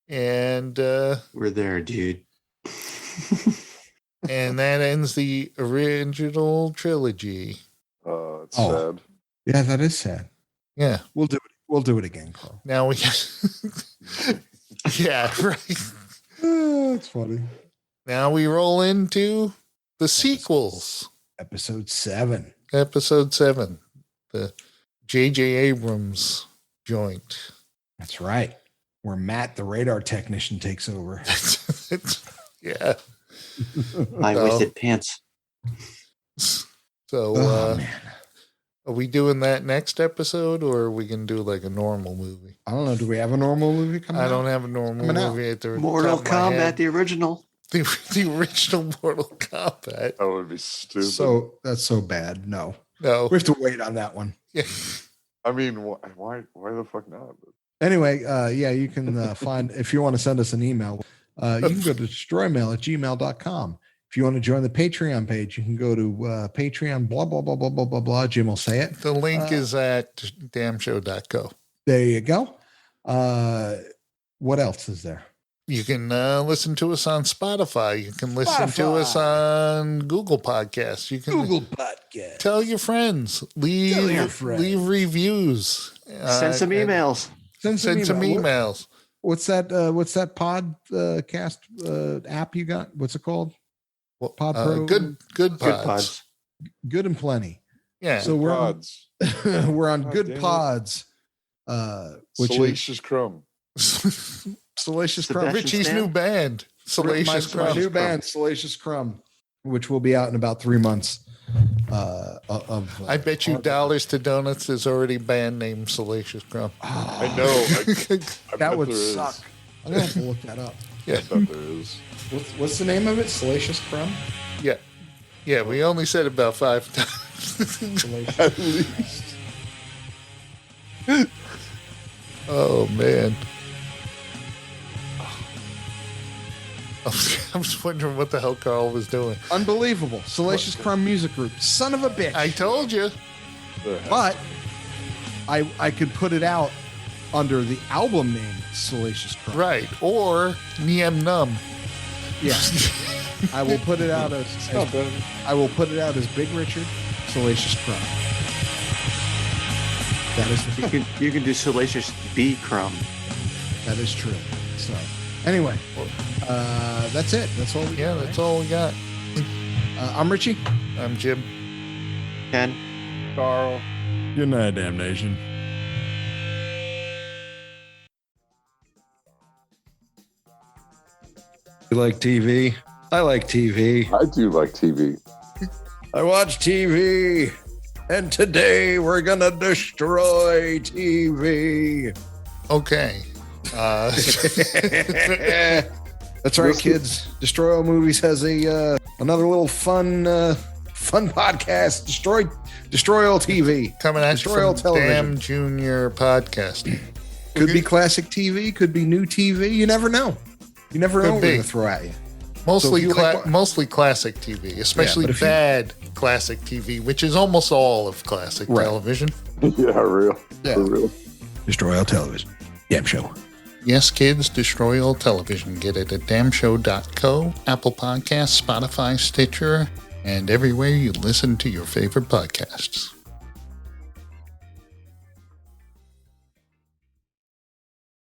And We're there, dude. and that ends the original trilogy. It's Oh. sad. Yeah, that is sad. Yeah. We'll do it. We'll do it again, Carl. Now we yeah, right. It's funny. Now we roll into the sequels. Episode 7. Episode 7. The J.J. Abrams joint. That's right. Where Matt, the radar technician, takes over. Yeah. My wasted pants. So Oh, man. are we doing that next episode, or are we gonna do like a normal movie? I don't know. Do we have a normal movie coming I out? don't have a normal Coming out. movie at the Mortal top of my head. Kombat, the original. The original Mortal Kombat. That would be stupid. So that's so bad. No. No. We have to wait on that one. Yeah. I mean, why the fuck not? Anyway, yeah, you can find, if you want to send us an email, you can go to destroymail@gmail.com. If you want to join the Patreon page, you can go to Patreon, blah, blah, blah, blah, blah, blah, blah. Jim will say it. The link is at damnshow.co. There you go. What else is there? You can listen to us on Spotify. You can listen to us on Google Podcasts. You can Google Podcast. tell your friends. Leave reviews. Send some and emails. Send some emails. What's that podcast app you got? What's it called? Pod Pro? Good Pods. Good and Plenty. Yeah. So we're on, we're on God Good damn it. Pods. Which Salacious Crumb. is Salacious Sebastian Crumb. Richie's Stan? new band, Salacious my Crumb. new band, Salacious Crumb, which will be out in about 3 months. I bet you dollars to donuts there's already a band named Salacious Crumb. I know. I That bet would there is. suck. I'm gonna have to look that up. Yeah. I bet there is. What's the name of it? Salacious Crumb. Yeah, we only said about 5 times. Salacious. At least. Oh, man. I was wondering what the hell Carl was doing. Unbelievable. Salacious Crumb Music Group. Son of a bitch. I told you. But I could put it out under the album name Salacious Crumb. Right. Or Niem Num. Yeah. I will put it out as I will put it out as Big Richard Salacious Crumb. That is the You can do Salacious B Crumb. that is true. So anyway, that's it. That's all we Yeah, got. that's all we got. I'm Richie. I'm Jim. Ken. Carl. Good night, damnation. You like TV? I like TV. I do like TV. I watch TV. And today we're gonna destroy TV. Okay. That's right, kids. Destroy All Movies has a another little fun podcast. Destroy All TV. Coming at Destroy you all from television. Damn Junior Podcast. Could be classic TV. Could be new TV. You never know. You never know what be. we're gonna throw at you. Mostly, So if you like- mostly classic TV, especially but if you- bad classic TV, which is almost all of classic Right. television. Yeah, real. Yeah. For real. Destroy All Television. Damn show. Yes, kids, destroy all television. Get it at damshow.co, Apple Podcasts, Spotify, Stitcher, and everywhere you listen to your favorite podcasts.